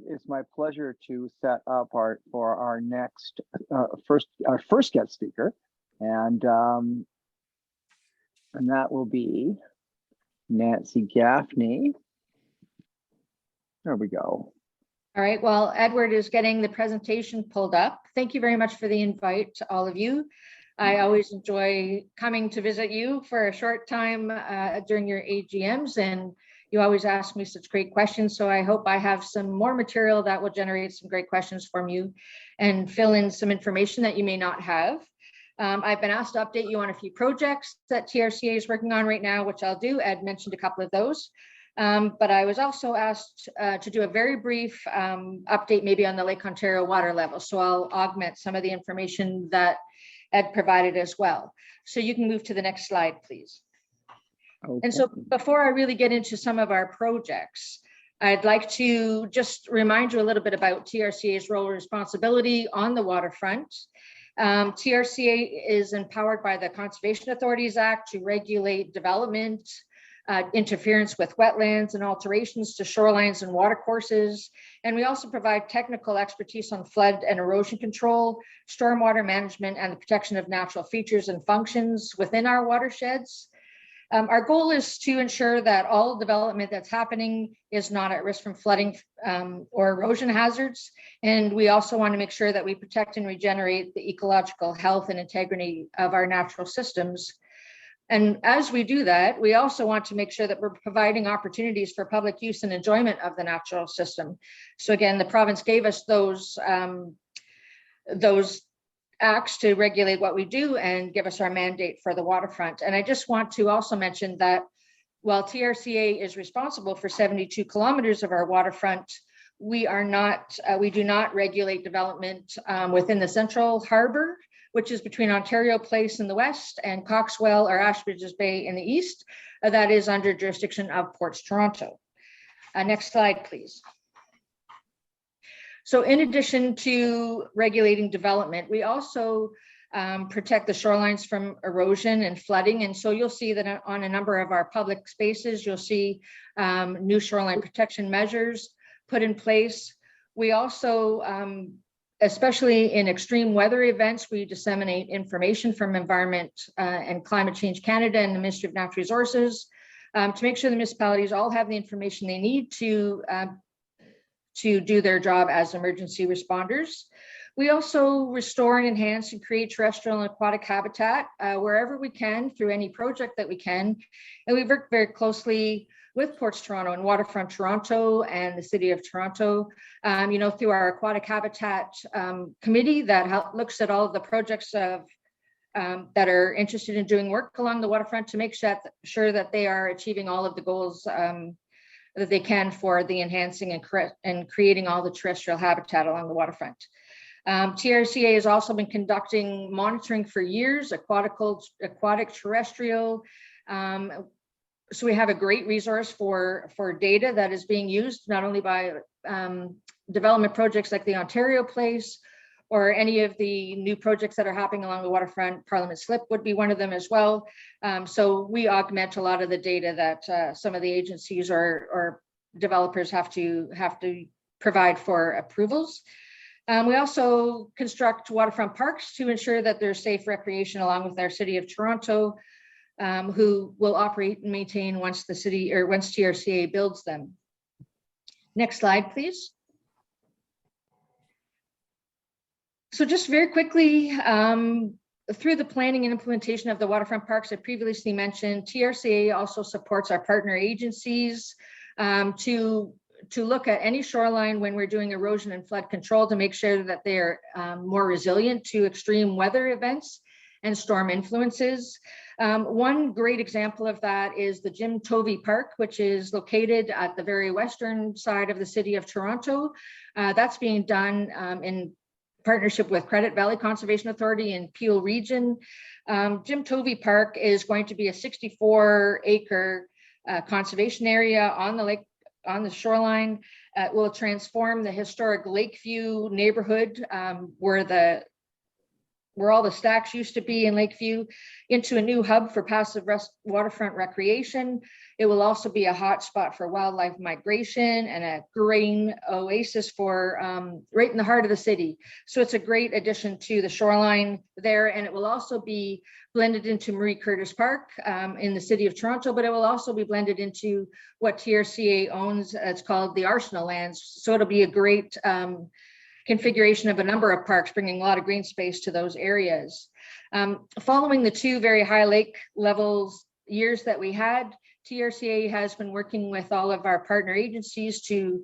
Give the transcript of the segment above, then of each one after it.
It's my pleasure to set up our next our first guest speaker, and that will be Nancy Gaffney. There we go. All right, well, Edward is getting the presentation pulled up. Thank you very much for the invite to all of you. I always enjoy coming to visit you for a short time during your AGMs, and you always ask me such great questions. So I hope I have some more material that will generate some great questions from you and fill in some information that you may not have. I've been asked to update you on a few projects that TRCA is working on right now, which I'll do. Ed mentioned a couple of those. But I was also asked to do a very brief update maybe on the Lake Ontario water level. So I'll augment some of the information that Ed provided as well. So you can move to the next slide, please. Okay. And so before I really get into some of our projects, I'd like to just remind you a little bit about TRCA's role and responsibility on the waterfront. TRCA is empowered by the Conservation Authorities Act to regulate development, interference with wetlands and alterations to shorelines and watercourses. And we also provide technical expertise on flood and erosion control, stormwater management, and the protection of natural features and functions within our watersheds. Our goal is to ensure that all development that's happening is not at risk from flooding or erosion hazards. And we also want to make sure that we protect and regenerate the ecological health and integrity of our natural systems. And as we do that, we also want to make sure that we're providing opportunities for public use and enjoyment of the natural system. So again, the province gave us those acts to regulate what we do and give us our mandate for the waterfront. And I just want to also mention that while TRCA is responsible for 72 kilometers of our waterfront, we do not regulate development within the Central Harbour, which is between Ontario Place in the west and Coxwell or Ashbridges Bay in the east. That is under jurisdiction of PortsToronto. Next slide, please. So in addition to regulating development, we also protect the shorelines from erosion and flooding. And so you'll see that on a number of our public spaces, you'll see new shoreline protection measures put in place. We also, especially in extreme weather events, we disseminate information from Environment and Climate Change Canada and the Ministry of Natural Resources to make sure the municipalities all have the information they need to do their job as emergency responders. We also restore and enhance and create terrestrial and aquatic habitat wherever we can through any project that we can. And we work very closely with PortsToronto and Waterfront Toronto and the City of Toronto, through our aquatic habitat committee that looks at all of the projects that are interested in doing work along the waterfront to make sure that they are achieving all of the goals that they can for the enhancing and creating all the terrestrial habitat along the waterfront. TRCA has also been conducting monitoring for years, aquatic, terrestrial. So we have a great resource for data that is being used not only by development projects like the Ontario Place or any of the new projects that are happening along the waterfront. Parliament Slip would be one of them as well. So we augment a lot of the data that some of the agencies or developers have to provide for approvals. We also construct waterfront parks to ensure that there's safe recreation along with our City of Toronto, who will operate and maintain once TRCA builds them. Next slide, please. So just very quickly, through the planning and implementation of the waterfront parks I previously mentioned, TRCA also supports our partner agencies to look at any shoreline when we're doing erosion and flood control to make sure that they're more resilient to extreme weather events and storm influences. One great example of that is the Jim Tovey Park, which is located at the very western side of the City of Toronto. That's being done in partnership with Credit Valley Conservation Authority in Peel Region. Jim Tovey Park is going to be a 64-acre conservation area on the lake, on the shoreline. It will transform the historic Lakeview neighborhood where where all the stacks used to be in Lakeview into a new hub for passive waterfront recreation. It will also be a hotspot for wildlife migration and a green oasis for right in the heart of the city. So it's a great addition to the shoreline there, and it will also be blended into Marie Curtis Park in the city of Toronto, but it will also be blended into what TRCA owns. It's called the Arsenal Lands. So it'll be a great configuration of a number of parks, bringing a lot of green space to those areas. Following the 2 very high lake levels years that we had, TRCA has been working with all of our partner agencies to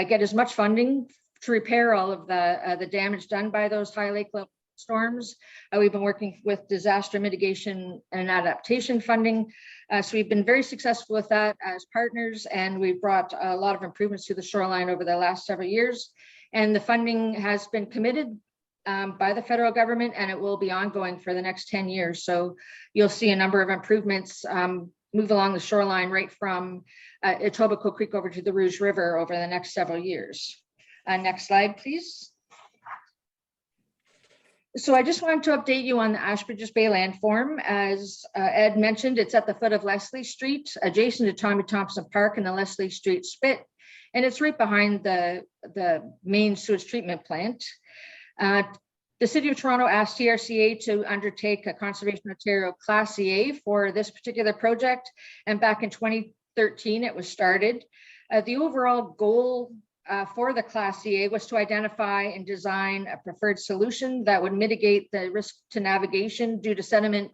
get as much funding to repair all of the damage done by those high lake level storms. We've been working with disaster mitigation and adaptation funding. So we've been very successful with that as partners, and we've brought a lot of improvements to the shoreline over the last several years. And the funding has been committed by the federal government, and it will be ongoing for the next 10 years. So you'll see a number of improvements move along the shoreline right from Etobicoke Creek over to the Rouge River over the next several years. Next slide, please. So I just wanted to update you on the Ashbridges Bay landform. As Ed mentioned, it's at the foot of Leslie Street, adjacent to Tommy Thompson Park and the Leslie Street Spit. And it's right behind the main sewage treatment plant. The City of Toronto asked TRCA to undertake a Conservation Ontario Class CA for this particular project. And back in 2013, it was started. The overall goal for the Class CA was to identify and design a preferred solution that would mitigate the risk to navigation due to sediment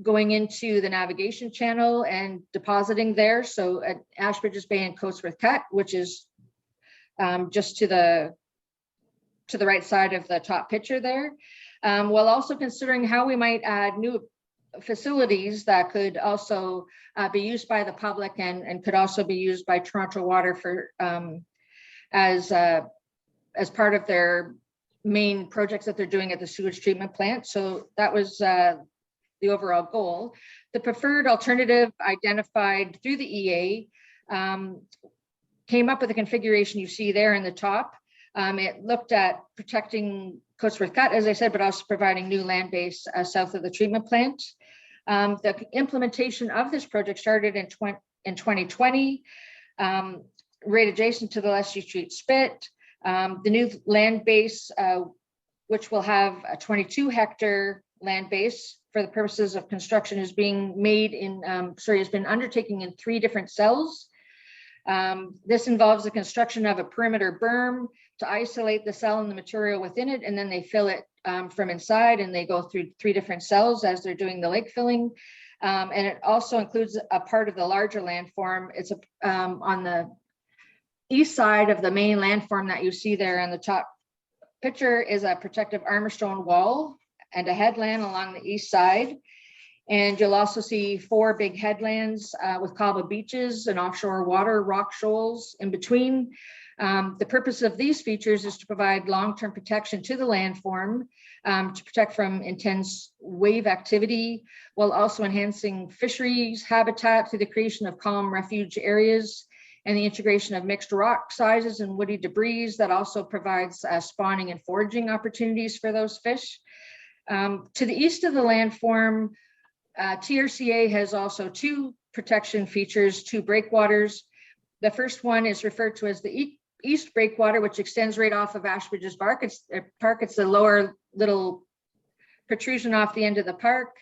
going into the navigation channel and depositing there. So at Ashbridges Bay and Coatsworth Cut, which is just to the right side of the top picture there, while also considering how we might add new facilities that could also be used by the public and could also be used by Toronto Water for as part of their main projects that they're doing at the sewage treatment plant. So that was the overall goal. The preferred alternative identified through the EA came up with a configuration you see there in the top. It looked at protecting Coatsworth Cut, as I said, but also providing new land base south of the treatment plant. The implementation of this project started in 2020, right adjacent to the Leslie Street Spit. The new land base, which will have a 22-hectare land base for the purposes of construction, is being made in, has been undertaken in 3 different cells. This involves the construction of a perimeter berm to isolate the cell and the material within it, and then they fill it from inside, and they go through 3 different cells as they're doing the lake filling. And it also includes a part of the larger landform. It's on the east side of the main landform that you see there in the top picture is a protective armor stone wall and a headland along the east side. And you'll also see 4 big headlands with cobble beaches and offshore water, rock shoals in between. The purpose of these features is to provide long-term protection to the landform, to protect from intense wave activity, while also enhancing fisheries habitat through the creation of calm refuge areas and the integration of mixed rock sizes and woody debris that also provides spawning and foraging opportunities for those fish. To the east of the landform, TRCA has also 2 protection features, 2 breakwaters. The first one is referred to as the East Breakwater, which extends right off of Ashbridges Park. It's the lower little protrusion off the end of the park.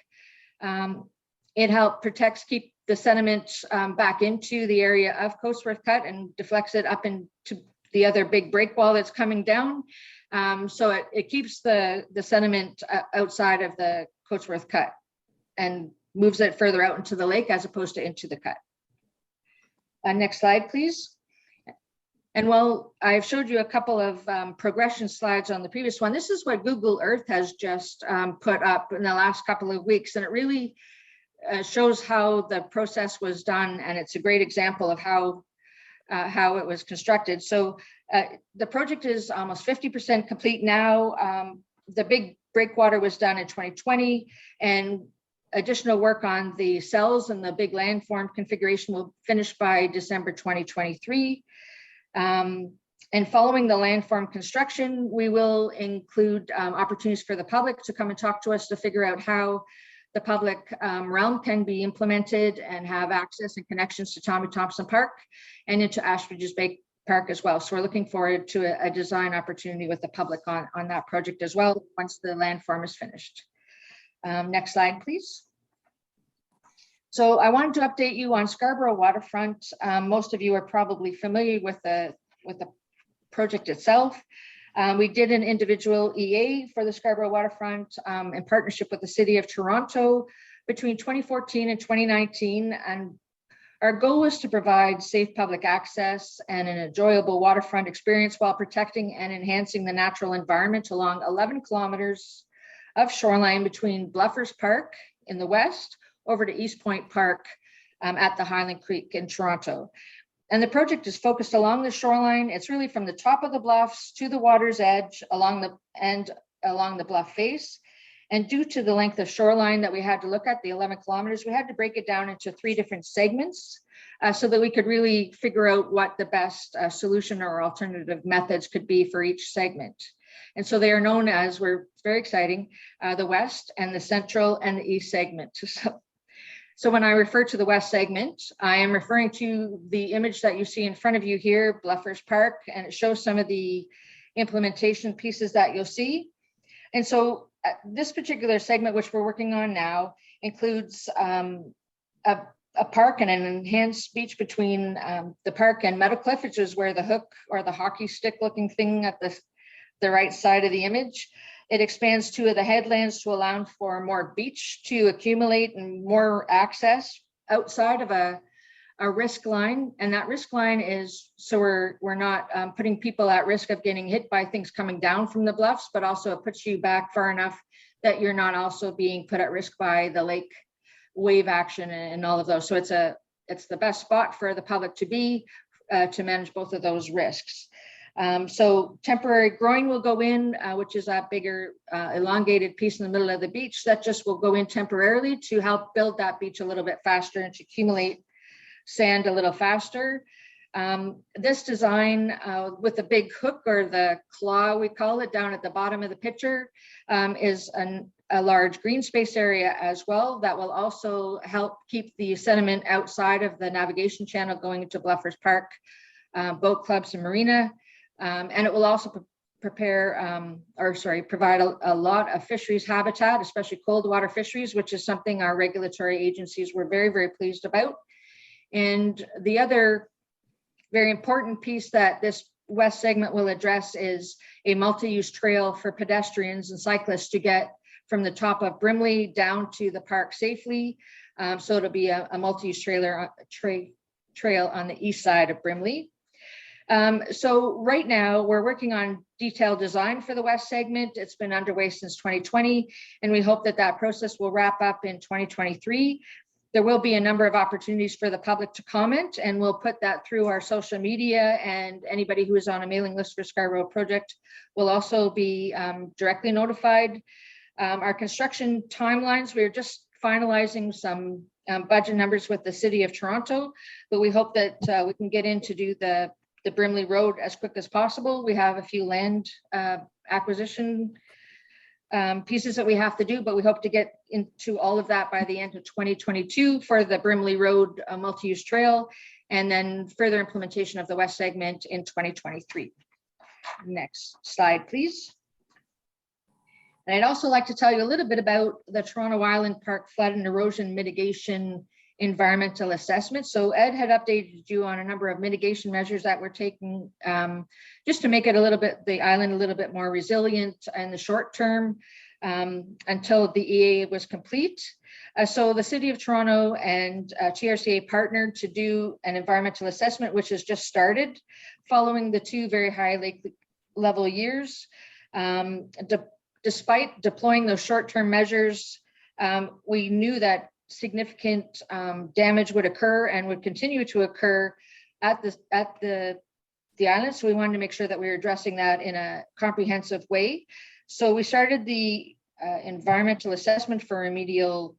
It keep the sediment back into the area of Coatsworth Cut and deflects it up into the other big breakwall that's coming down. So it keeps the sediment outside of the Coatsworth Cut and moves it further out into the lake as opposed to into the cut. Next slide, please. And while I've showed you a couple of progression slides on the previous one, this is what Google Earth has just put up in the last couple of weeks. And it really shows how the process was done. And it's a great example of how it was constructed. So the project is almost 50% complete now. The big breakwater was done in 2020, and additional work on the cells and the big landform configuration will finish by December 2023. And And following the landform construction, we will include opportunities for the public to come and talk to us to figure out how the public realm can be implemented and have access and connections to Tommy Thompson Park and into Ashbridges Bay Park as well. So we're looking forward to a design opportunity with the public on that project as well once the landform is finished. Next slide, please. So I wanted to update you on Scarborough Waterfront. Most of you are probably familiar with the project itself. We did an individual EA for the Scarborough Waterfront in partnership with the City of Toronto between 2014 and 2019. And our goal was to provide safe public access and an enjoyable waterfront experience while protecting and enhancing the natural environment along 11 kilometers of shoreline between Bluffers Park in the west over to East Point Park at the Highland Creek in Toronto. And the project is focused along the shoreline. It's really from the top of the bluffs to the water's edge along the bluff face. And due to the length of shoreline that we had to look at, the 11 kilometers, we had to break it down into 3 different segments so that we could really figure out what the best solution or alternative methods could be for each segment. And so they are known as, we're very exciting, the West and the Central and the East segment. So when I refer to the West segment, I am referring to the image that you see in front of you here, Bluffers Park, and it shows some of the implementation pieces that you'll see. And so this particular segment, which we're working on now, includes a park and an enhanced beach between the park and Meadowcliff, which is where the hook or the hockey stick looking thing at the right side of the image. It expands 2 of the headlands to allow for more beach to accumulate and more access outside of a risk line. And that risk line is so we're not putting people at risk of getting hit by things coming down from the bluffs, but also it puts you back far enough that you're not also being put at risk by the lake wave action and all of those. So it's the best spot for the public to be to manage both of those risks. So temporary groin will go in, which is a bigger elongated piece in the middle of the beach that just will go in temporarily to help build that beach a little bit faster and to accumulate sand a little faster. This design with the big hook or the claw, we call it, down at the bottom of the picture is a large green space area as well that will also help keep the sediment outside of the navigation channel going into Bluffers Park, boat clubs and marina. And it will also provide a lot of fisheries habitat, especially cold water fisheries, which is something our regulatory agencies were very, very pleased about. And the other very important piece that this west segment will address is a multi-use trail for pedestrians and cyclists to get from the top of Brimley down to the park safely. So it'll be a multi-use trail on the east side of Brimley. So right now we're working on detailed design for the west segment. It's been underway since 2020, and we hope that process will wrap up in 2023. There will be a number of opportunities for the public to comment, and we'll put that through our social media, and anybody who is on a mailing list for Scarborough Project will also be directly notified. Our construction timelines, we're just finalizing some budget numbers with the City of Toronto, but we hope that we can get in to do the Brimley Road as quick as possible. We have a few land acquisition pieces that we have to do, but we hope to get into all of that by the end of 2022 for the Brimley Road multi-use trail, and then further implementation of the west segment in 2023. Next slide, please. And I'd also like to tell you a little bit about the Toronto Island Park flood and erosion mitigation environmental assessment. So Ed had updated you on a number of mitigation measures that we're taking just to make it the island a little bit more resilient in the short term until the EA was complete. So the City of Toronto and TRCA partnered to do an environmental assessment, which has just started following the 2 very high lake level years. Despite deploying those short-term measures, we knew that significant damage would occur and would continue to occur at the island. So we wanted to make sure that we were addressing that in a comprehensive way. So we started the environmental assessment for remedial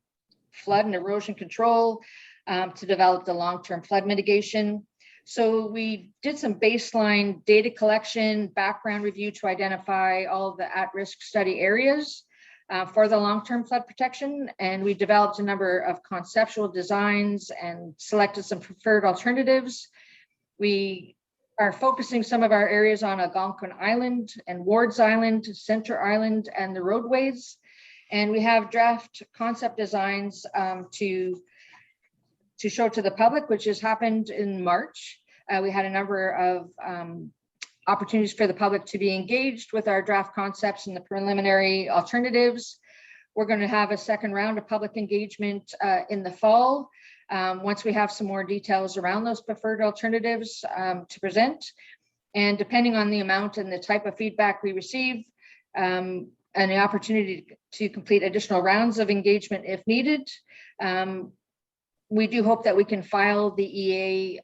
flood and erosion control to develop the long-term flood mitigation. So we did some baseline data collection, background review to identify all of the at-risk study areas for the long-term flood protection. And we developed a number of conceptual designs and selected some preferred alternatives. We are focusing some of our areas on Algonquin Island and Wards Island, Center Island, and the roadways. And we have draft concept designs to show to the public, which has happened in March. We had a number of opportunities for the public to be engaged with our draft concepts and the preliminary alternatives. We're going to have a second round of public engagement in the fall, once we have some more details around those preferred alternatives to present. And depending on the amount and the type of feedback we receive, and the opportunity to complete additional rounds of engagement if needed, we do hope that we can file the EA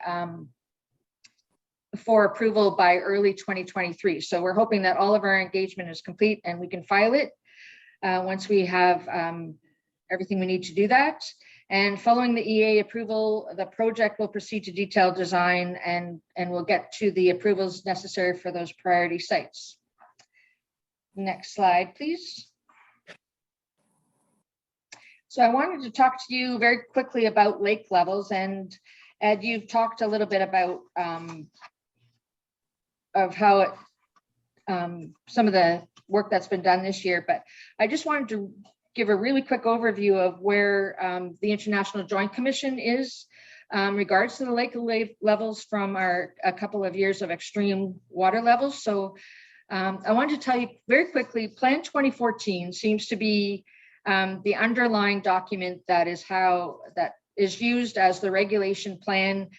for approval by early 2023. So we're hoping that all of our engagement is complete and we can file it once we have everything we need to do that. And following the EA approval, the project will proceed to detailed design and we'll get to the approvals necessary for those priority sites. Next slide, please. So I wanted to talk to you very quickly about lake levels, and Ed, you've talked a little bit about of how it, some of the work that's been done this year, but I just wanted to give a really quick overview of where the International Joint Commission is regards to the lake levels from a couple of years of extreme water levels. So I wanted to tell you very quickly, Plan 2014 seems to be the underlying document that is used as the regulation plan,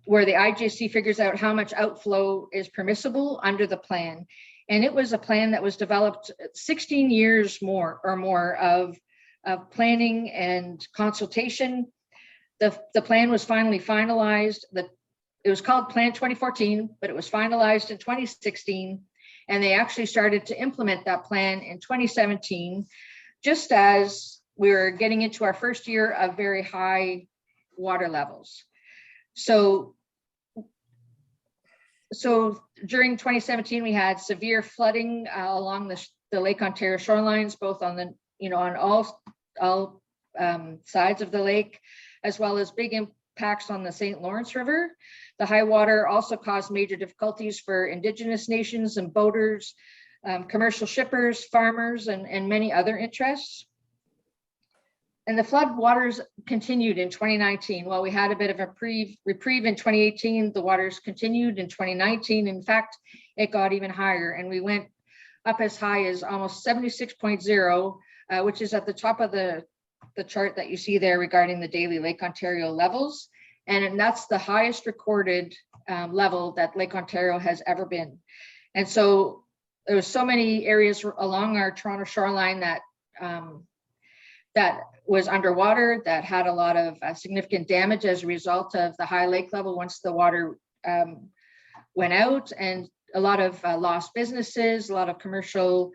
where the IJC figures out how much outflow is permissible under the plan. And it was a plan that was developed 16 years or more of planning and consultation. The plan was finally finalized. It was called Plan 2014, but it was finalized in 2016. And they actually started to implement that plan in 2017, just as we were getting into our first year of very high water levels. So during 2017, we had severe flooding along the Lake Ontario shorelines, both on the, on all sides of the lake, as well as big impacts on the St. Lawrence River. The high water also caused major difficulties for Indigenous nations and boaters, commercial shippers, farmers, and many other interests. And the flood waters continued in 2019. While we had a bit of a reprieve in 2018, the waters continued in 2019. In fact, it got even higher, and we went up as high as almost 76.0, which is at the top of the chart that you see there regarding the daily Lake Ontario levels. And that's the highest recorded level that Lake Ontario has ever been. And so there was so many areas along our Toronto shoreline that that was underwater, that had a lot of significant damage as a result of the high lake level once the water went out, and a lot of lost businesses, a lot of commercial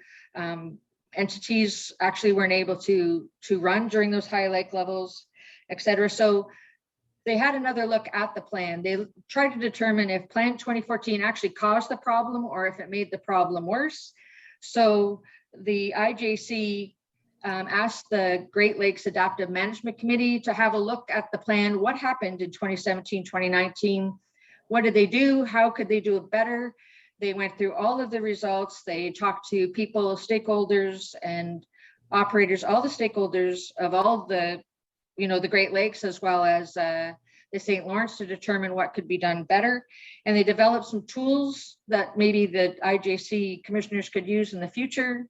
entities actually weren't able to run during those high lake levels, et cetera. So they had another look at the plan. They tried to determine if Plan 2014 actually caused the problem or if it made the problem worse. So the IJC asked the Great Lakes Adaptive Management Committee to have a look at the plan. What happened in 2017, 2019? What did they do? How could they do it better? They went through all of the results. They talked to people, stakeholders and operators, all the stakeholders of all the, the Great Lakes, as well as the St. Lawrence, to determine what could be done better. And they developed some tools that maybe the IJC commissioners could use in the future.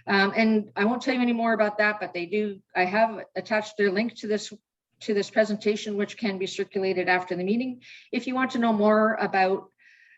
And I won't tell you any more about that, but they do. I have attached their link to this presentation, which can be circulated after the meeting. If you want to know more about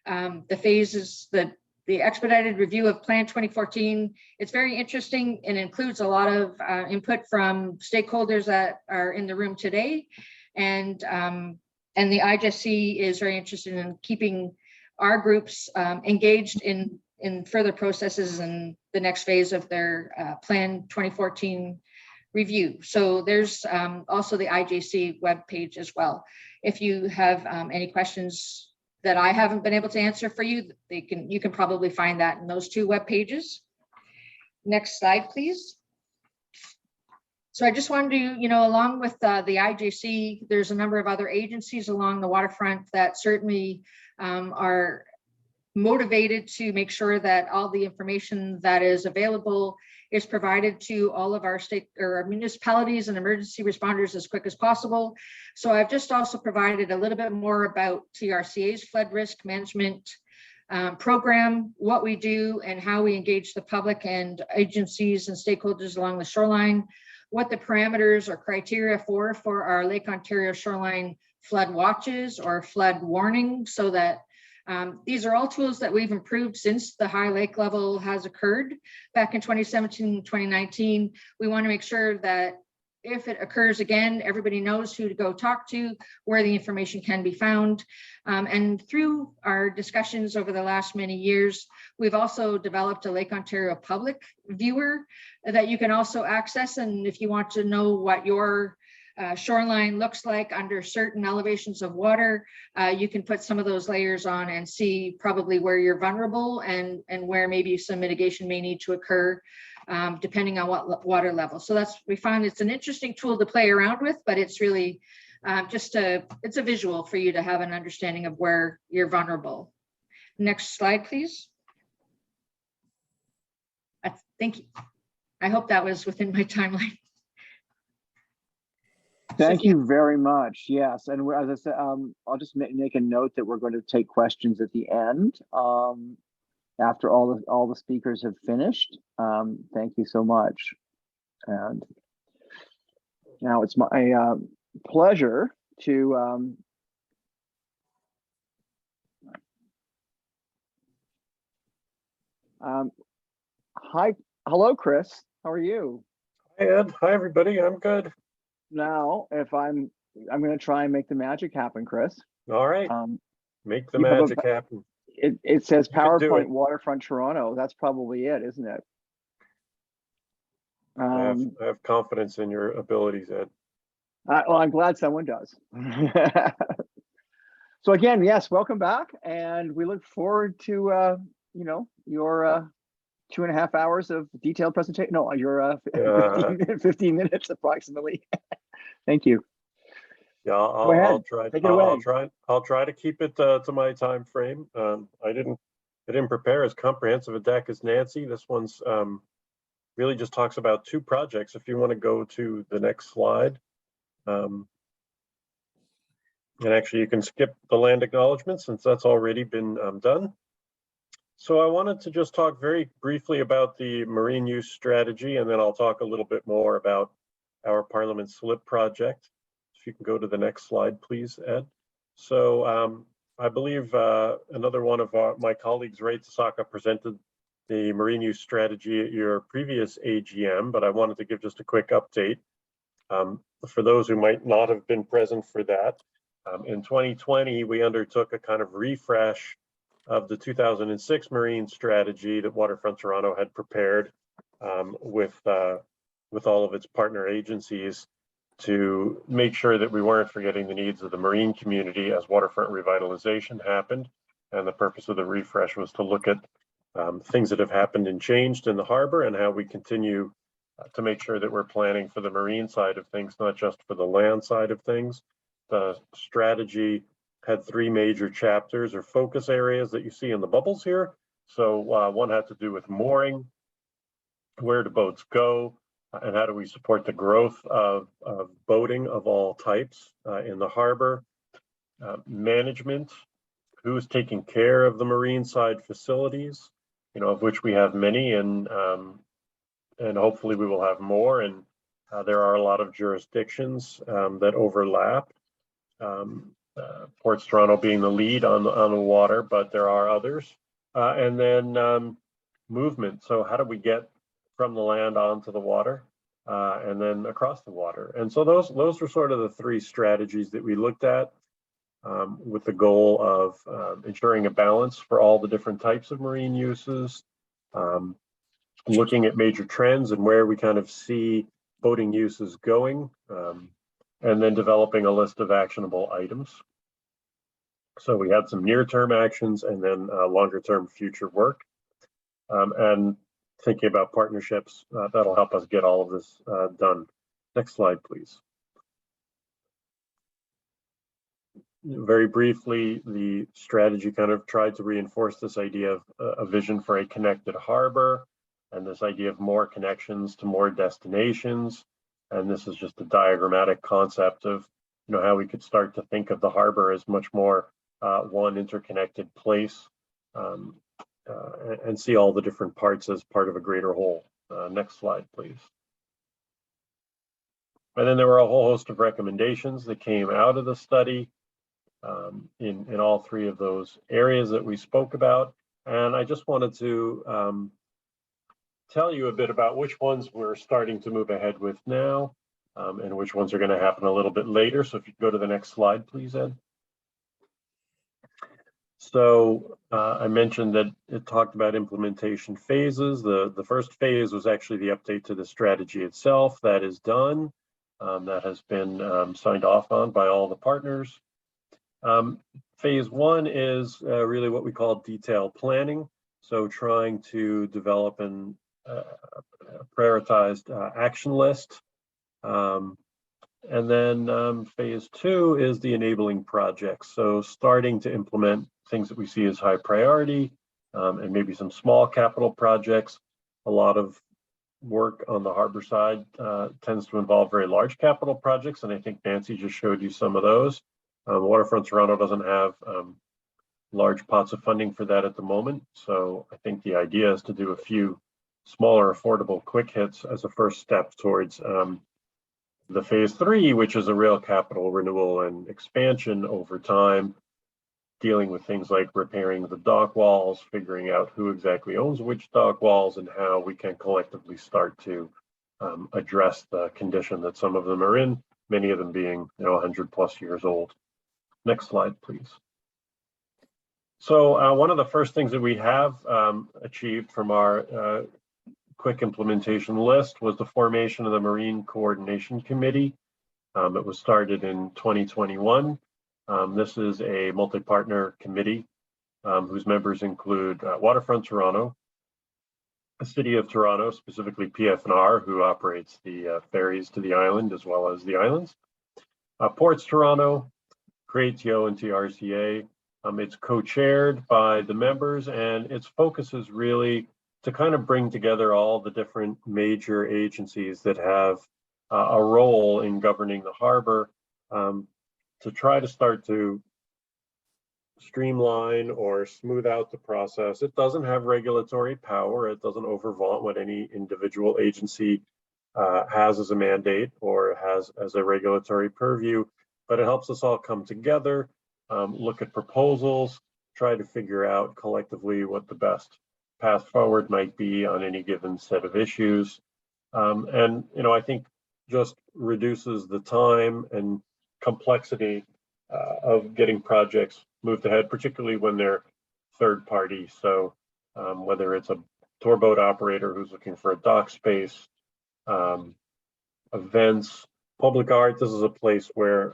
the phases, the expedited review of Plan 2014, it's very interesting and includes a lot of input from stakeholders that are in the room today. And the IJC is very interested in keeping our groups engaged in further processes and the next phase of their Plan 2014 review. So there's also the IJC webpage as well. If you have any questions that I haven't been able to answer for you, you can probably find that in those two web pages. Next slide, please. So I just wanted to, along with the IJC, there's a number of other agencies along the waterfront that certainly are motivated to make sure that all the information that is available is provided to all of our state or our municipalities and emergency responders as quick as possible. So I've just also provided a little bit more about TRCA's flood risk management program, what we do and how we engage the public and agencies and stakeholders along the shoreline, what the parameters or criteria for our Lake Ontario shoreline flood watches or flood warning, so that these are all tools that we've improved since the high lake level has occurred back in 2017, 2019. We want to make sure that if it occurs again, everybody knows who to go talk to, where the information can be found. And through our discussions over the last many years, we've also developed a Lake Ontario public viewer that you can also access. And if you want to know what your shoreline looks like under certain elevations of water, you can put some of those layers on and see probably where you're vulnerable and where maybe some mitigation may need to occur, depending on what water level. So we find it's an interesting tool to play around with, but it's really it's a visual for you to have an understanding of where you're vulnerable. Next slide, please. Thank you. I hope that was within my timeline. Thank you very much. Yes, and as I said, I'll just make a note that we're going to take questions at the end after all the speakers have finished. Thank you so much. And now it's my pleasure to hello, Chris. How are you? Hi, Ed. Hi, everybody. I'm good. Now, if I'm going to try and make the magic happen, Chris. All right. Make the magic happen. It says PowerPoint Waterfront Toronto. That's probably it, isn't it? I have confidence in your abilities, Ed. Well, I'm glad someone does. So again, yes, welcome back, and we look forward to your 2.5 hours of detailed presentation. No, your 15 minutes approximately. Thank you. Yeah, I'll try to keep it to my time frame. I didn't prepare as comprehensive a deck as Nancy. This one's really just talks about 2 projects. If you want to go to the next slide, and actually you can skip the land acknowledgement since that's already been done. So I wanted to just talk very briefly about the marine use strategy, and then I'll talk a little bit more about our Parliament Slip project. If you can go to the next slide, please, Ed. So I believe another one of my colleagues, Ray Tasaka, presented the marine use strategy at your previous AGM, but I wanted to give just a quick update for those who might not have been present for that. In 2020, we undertook a kind of refresh of the 2006 marine strategy that Waterfront Toronto had prepared with all of its partner agencies to make sure that we weren't forgetting the needs of the marine community as waterfront revitalization happened. And the purpose of the refresh was to look at things that have happened and changed in the harbor and how we continue to make sure that we're planning for the marine side of things, not just for the land side of things. The strategy had 3 major chapters or focus areas that you see in the bubbles here. So one had to do with mooring, where do boats go, and how do we support the growth of boating of all types in the harbor. Management, who's taking care of the marine side facilities, of which we have many, and hopefully we will have more. And there are a lot of jurisdictions that overlap. PortsToronto being the lead on the water, but there are others. And then movement. So how do we get from the land onto the water and then across the water? And so those were sort of the 3 strategies that we looked at with the goal of ensuring a balance for all the different types of marine uses, looking at major trends and where we kind of see boating use is going, and then developing a list of actionable items. So we had some near-term actions and then longer-term future work, and thinking about partnerships that'll help us get all of this done. Next slide, please. Very briefly, the strategy kind of tried to reinforce this idea of a vision for a connected harbor, and this idea of more connections to more destinations. And this is just a diagrammatic concept of, how we could start to think of the harbor as much more one interconnected place, and see all the different parts as part of a greater whole. Next slide, please. And then there were a whole host of recommendations that came out of the study in all three of those areas that we spoke about. And I just wanted to tell you a bit about which ones we're starting to move ahead with now, and which ones are going to happen a little bit later. So if you go to the next slide, please, Ed. So I mentioned that it talked about implementation phases. The first phase was actually the update to the strategy itself. That is done. That has been signed off on by all the partners. Phase one is really what we call detailed planning. So trying to develop an prioritized action list. And then phase two is the enabling projects. So starting to implement things that we see as high priority, and maybe some small capital projects. A lot of work on the harbor side tends to involve very large capital projects, and I think Nancy just showed you some of those. Waterfront Toronto doesn't have large pots of funding for that at the moment. So I think the idea is to do a few smaller, affordable, quick hits as a first step towards the phase three, which is a real capital renewal and expansion over time, dealing with things like repairing the dock walls, figuring out who exactly owns which dock walls, and how we can collectively start to address the condition that some of them are in, many of them being 100+ years old. Next slide, please. So one of the first things that we have achieved from our quick implementation list was the formation of the Marine Coordination Committee. It was started in 2021. This is a multi-partner committee whose members include Waterfront Toronto, the City of Toronto, specifically PF&R, who operates the ferries to the island as well as the islands, PortsToronto, CREATIO, and TRCA. It's co-chaired by the members, and its focus is really to kind of bring together all the different major agencies that have a role in governing the harbor, to try to start to streamline or smooth out the process. It doesn't have regulatory power. It doesn't overvaunt what any individual agency has as a mandate or has as a regulatory purview, but it helps us all come together, look at proposals, try to figure out collectively what the best path forward might be on any given set of issues. And I think just reduces the time and complexity of getting projects moved ahead, particularly when they're third party. So whether it's a tour boat operator who's looking for a dock space, events, public art, this is a place where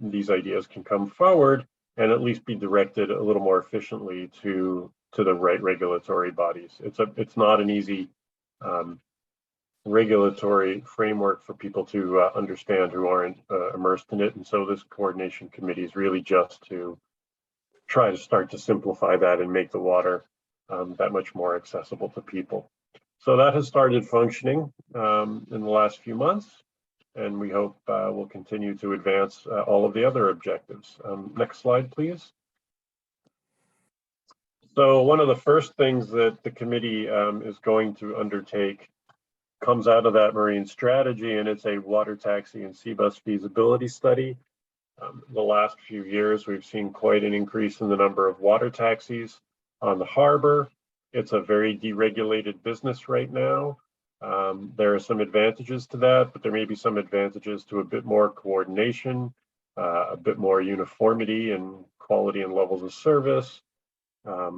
these ideas can come forward and at least be directed a little more efficiently to the right regulatory bodies. It's not an easy regulatory framework for people to understand who aren't immersed in it. And so this coordination committee is really just to try to start to simplify that and make the water that much more accessible to people. So that has started functioning in the last few months, and we hope we'll continue to advance all of the other objectives. Next slide, please. So one of the first things that the committee is going to undertake comes out of that marine strategy, and it's a water taxi and sea bus feasibility study. The last few years, we've seen quite an increase in the number of water taxis on the harbor. It's a very deregulated business right now. There are some advantages to that, but there may be some advantages to a bit more coordination, a bit more uniformity in quality and levels of service, a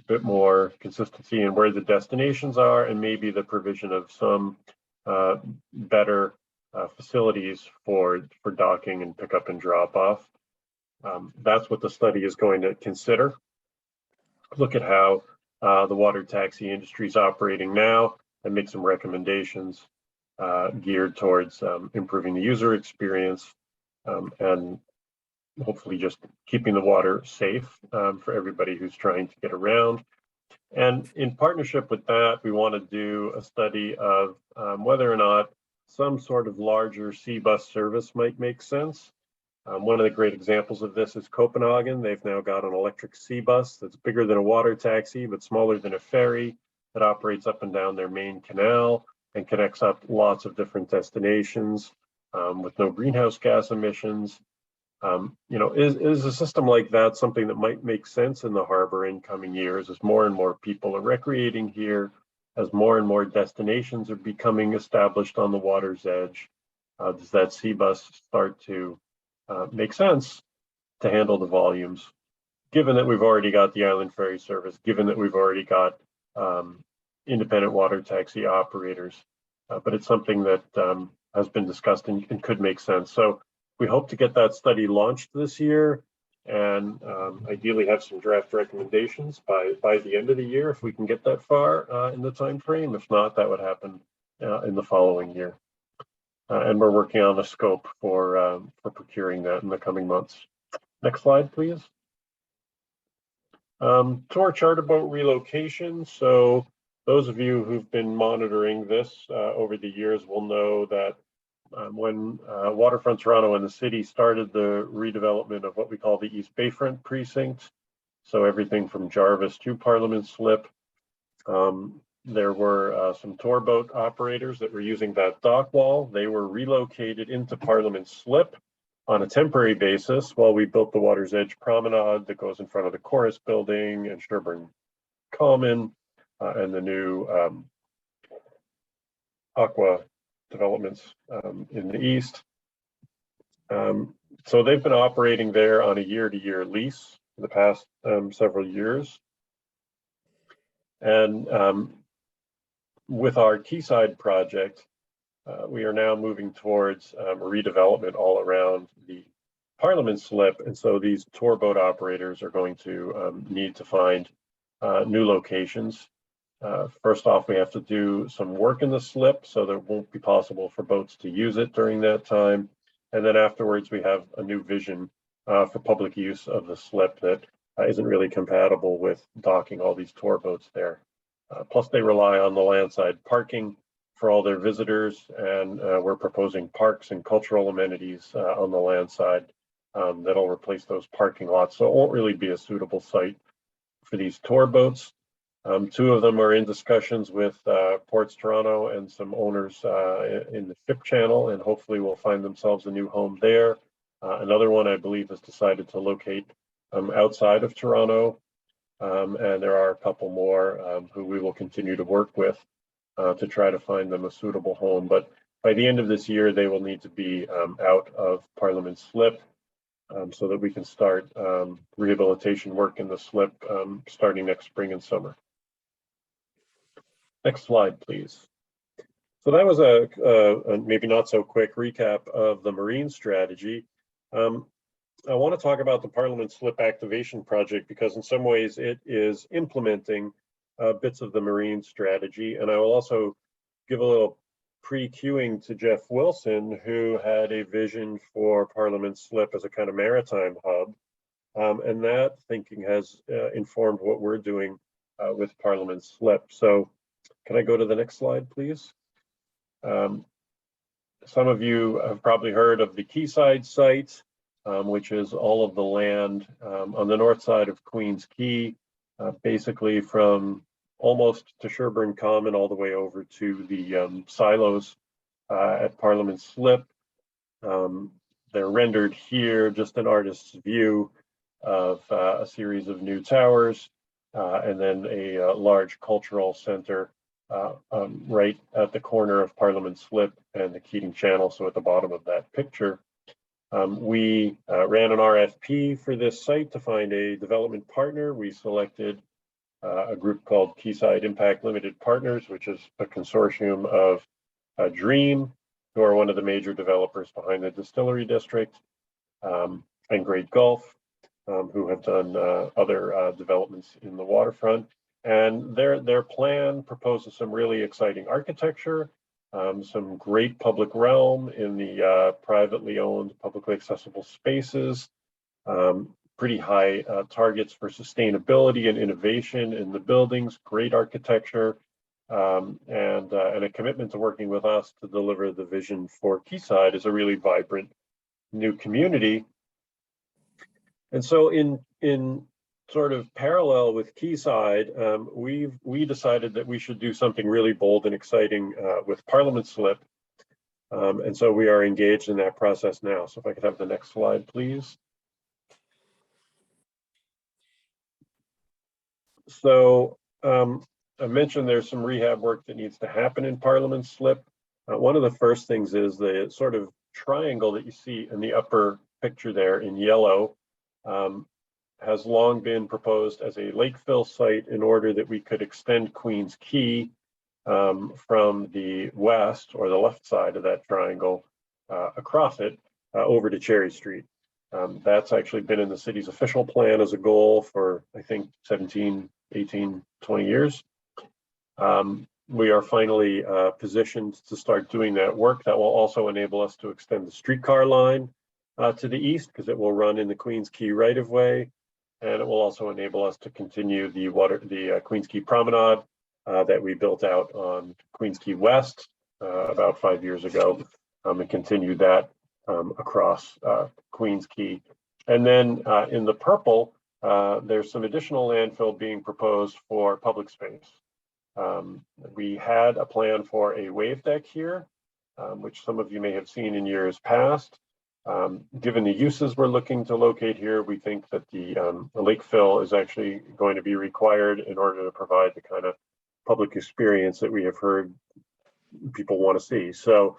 bit more consistency in where the destinations are, and maybe the provision of some better facilities for docking and pickup and drop off. That's what the study is going to consider. Look at how the water taxi industry is operating now and make some recommendations geared towards improving the user experience and hopefully just keeping the water safe for everybody who's trying to get around. And in partnership with that, we want to do a study of whether or not some sort of larger C-bus service might make sense. One of the great examples of this is Copenhagen. They've now got an electric C-bus that's bigger than a water taxi, but smaller than a ferry, that operates up and down their main canal and connects up lots of different destinations with no greenhouse gas emissions. Is a system like that something that might make sense in the harbor in coming years as more and more people are recreating here, as more and more destinations are becoming established on the water's edge? Does that C-bus start to make sense to handle the volumes, given that we've already got the island ferry service, given that we've already got independent water taxi operators, but it's something that has been discussed and could make sense. So we hope to get that study launched this year and ideally have some draft recommendations by the end of the year if we can get that far in the time frame. If not, that would happen in the following year. And we're working on a scope for procuring that in the coming months. Next slide, please. Tour charter boat relocation. So those of you who've been monitoring this over the years will know that when Waterfront Toronto and the city started the redevelopment of what we call the East Bayfront precinct, so everything from Jarvis to Parliament Slip, there were some tour boat operators that were using that dock wall. They were relocated into Parliament Slip on a temporary basis while we built the Water's Edge Promenade that goes in front of the Chorus Building and Sherburne Common and the new Aqua developments in the east. So they've been operating there on a year-to-year lease for the past several years. And with our Quayside project, we are now moving towards redevelopment all around the Parliament Slip. And so these tour boat operators are going to need to find new locations. First off, we have to do some work in the slip, so that it won't be possible for boats to use it during that time. And then afterwards, we have a new vision for public use of the slip that isn't really compatible with docking all these tour boats there. Plus, they rely on the landside parking for all their visitors, and we're proposing parks and cultural amenities on the land side that'll replace those parking lots. So it won't really be a suitable site for these tour boats. Two of them are in discussions with PortsToronto and some owners in the ship channel, and hopefully will find themselves a new home there. Another one, I believe, has decided to locate outside of Toronto. And there are a couple more who we will continue to work with to try to find them a suitable home. But by the end of this year, they will need to be out of Parliament Slip so that we can start rehabilitation work in the slip starting next spring and summer. Next slide, please. So that was a maybe not so quick recap of the marine strategy. I want to talk about the Parliament Slip Activation Project because in some ways it is implementing bits of the marine strategy. And I will also give a little pre-queuing to Geoff Wilson, who had a vision for Parliament Slip as a kind of maritime hub. And that thinking has informed what we're doing with Parliament Slip. So can I go to the next slide, please? Some of you have probably heard of the Quayside site, which is all of the land on the north side of Queens Quay, basically from almost to Sherburne Common all the way over to the silos at Parliament Slip. They're rendered here, just an artist's view of a series of new towers and then a large cultural center right at the corner of Parliament Slip and the Keating Channel, so at the bottom of that picture. We ran an RFP for this site to find a development partner. We selected a group called Quayside Impact Limited Partners, which is a consortium of Dream, who are one of the major developers behind the Distillery District, and Great Gulf, who have done other developments in the waterfront. And their plan proposes some really exciting architecture, some great public realm in the privately owned, publicly accessible spaces, pretty high targets for sustainability and innovation in the buildings, great architecture, and a commitment to working with us to deliver the vision for Quayside as a really vibrant new community. And so in sort of parallel with Quayside, we decided that we should do something really bold and exciting with Parliament Slip. And so we are engaged in that process now. So if I could have the next slide, please. So I mentioned there's some rehab work that needs to happen in Parliament Slip. One of the first things is the sort of triangle that you see in the upper picture there in yellow has long been proposed as a lake fill site in order that we could extend Queens Quay from the west or the left side of that triangle across it over to Cherry Street. That's actually been in the city's official plan as a goal for, I think, 17, 18, 20 years. We are finally positioned to start doing that work. That will also enable us to extend the streetcar line to the east, because it will run in the Queens Quay right-of-way, and it will also enable us to continue the Queens Quay Promenade that we built out on Queens Quay West about 5 years ago, and continue that across Queens Quay. And then in the purple, there's some additional landfill being proposed for public space. We had a plan for a wave deck here, which some of you may have seen in years past. Given the uses we're looking to locate here, we think that the lake fill is actually going to be required in order to provide the kind of public experience that we have heard people want to see. So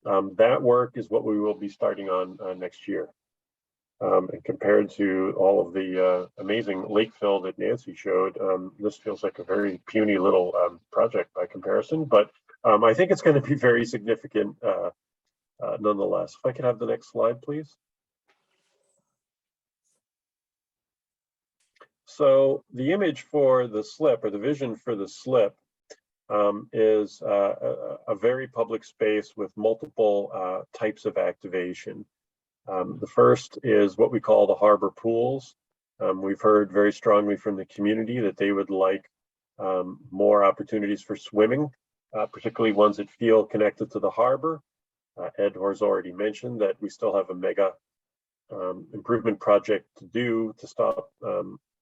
that work is what we will be starting on next year. And compared to all of the amazing lake fill that Nancy showed, this feels like a very puny little project by comparison, but I think it's going to be very significant nonetheless. If I could have the next slide, please. So the image for the slip, or the vision for the slip, is a very public space with multiple types of activation. The first is what we call the harbor pools. We've heard very strongly from the community that they would like more opportunities for swimming, particularly ones that feel connected to the harbor. Ed has already mentioned that we still have a mega improvement project to do to stop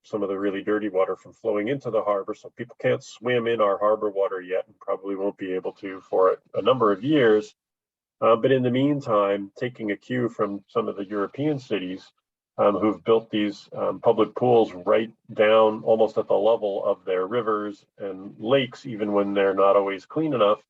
some of the really dirty water from flowing into the harbor. So people can't swim in our harbor water yet, and probably won't be able to for a number of years. But in the meantime, taking a cue from some of the European cities who've built these public pools right down almost at the level of their rivers and lakes, even when they're not always clean enough,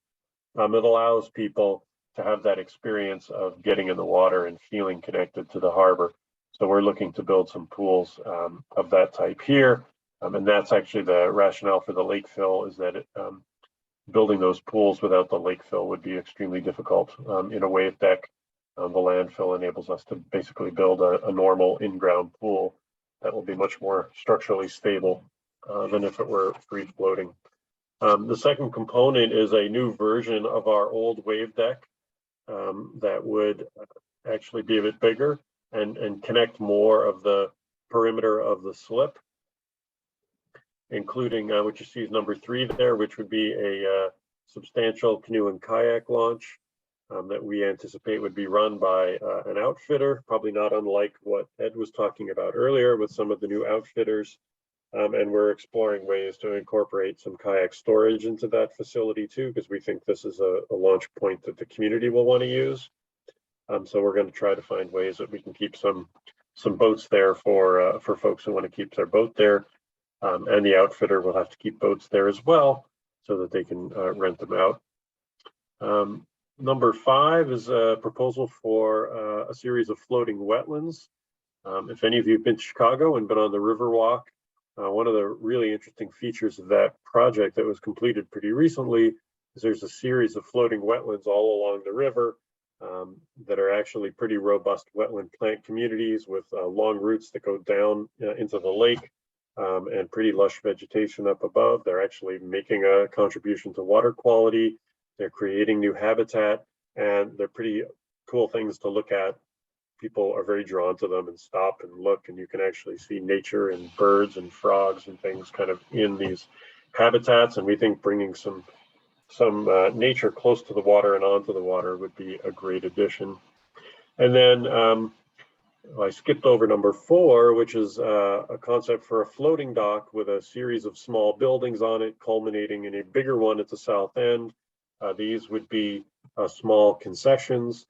it allows people to have that experience of getting in the water and feeling connected to the harbor. So we're looking to build some pools of that type here. And that's actually the rationale for the lake fill, is that building those pools without the lake fill would be extremely difficult. In a wave deck, the landfill enables us to basically build a normal in-ground pool that will be much more structurally stable than if it were free floating. The second component is a new version of our old wave deck that would actually be a bit bigger and connect more of the perimeter of the slip, including what you see is number 3 there, which would be a substantial canoe and kayak launch that we anticipate would be run by an outfitter, probably not unlike what Ed was talking about earlier with some of the new outfitters. And we're exploring ways to incorporate some kayak storage into that facility too, because we think this is a launch point that the community will want to use. So we're going to try to find ways that we can keep some boats there for folks who want to keep their boat there. And the outfitter will have to keep boats there as well so that they can rent them out. Number 5 is a proposal for a series of floating wetlands. If any of you have been to Chicago and been on the Riverwalk, one of the really interesting features of that project that was completed pretty recently is there's a series of floating wetlands all along the river that are actually pretty robust wetland plant communities with long roots that go down into the lake and pretty lush vegetation up above. They're actually making a contribution to water quality. They're creating new habitat, and they're pretty cool things to look at. People are very drawn to them and stop and look, and you can actually see nature and birds and frogs and things kind of in these habitats. And we think bringing some nature close to the water and onto the water would be a great addition. And then I skipped over number 4, which is a concept for a floating dock with a series of small buildings on it, culminating in a bigger one at the south end. These would be small concessions,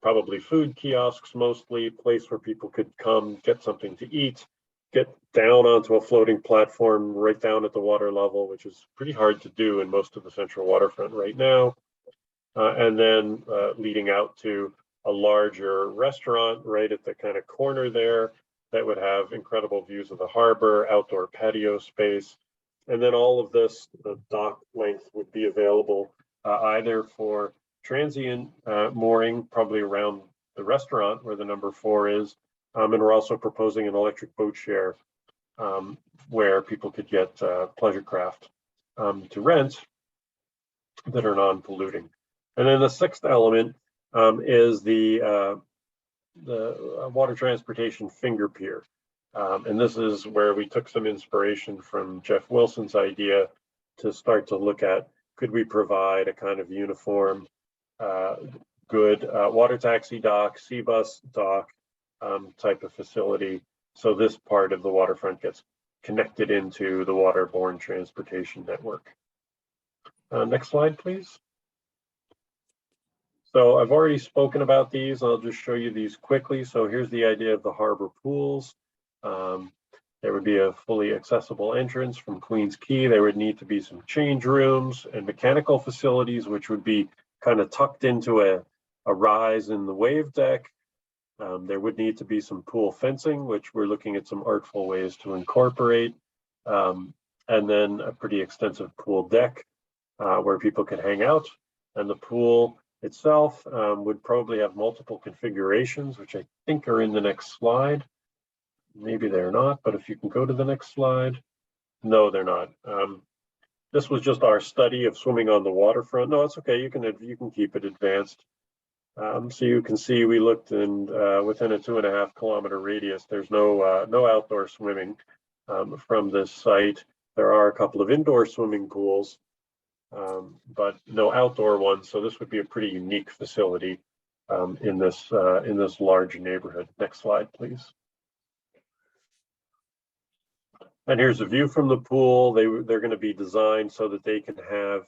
probably food kiosks mostly, a place where people could come get something to eat, get down onto a floating platform right down at the water level, which is pretty hard to do in most of the central waterfront right now. And then leading out to a larger restaurant right at the kind of corner there that would have incredible views of the harbor, outdoor patio space. And then all of this, the dock length would be available either for transient mooring, probably around the restaurant where the number 4 is. And we're also proposing an electric boat share where people could get pleasure craft to rent that are non-polluting. And then the 6th element is the water transportation finger pier. And this is where we took some inspiration from Geoff Wilson's idea to start to look at, could we provide a kind of uniform, good water taxi dock, sea bus dock type of facility. So this part of the waterfront gets connected into the waterborne transportation network. Next slide, please. So I've already spoken about these. I'll just show you these quickly. So here's the idea of the harbor pools. There would be a fully accessible entrance from Queens Quay. There would need to be some change rooms and mechanical facilities, which would be kind of tucked into a rise in the wave deck. There would need to be some pool fencing, which we're looking at some artful ways to incorporate. And then a pretty extensive pool deck where people can hang out. And the pool itself would probably have multiple configurations, which I think are in the next slide. Maybe they're not, but if you can go to the next slide. No, they're not. This was just our study of swimming on the waterfront. No, it's okay. You can keep it advanced. So you can see we looked and within a 2.5 kilometer radius, there's no outdoor swimming from this site. There are a couple of indoor swimming pools, but no outdoor ones. So this would be a pretty unique facility in this large neighborhood. Next slide, please. And here's a view from the pool. They're going to be designed so that they can have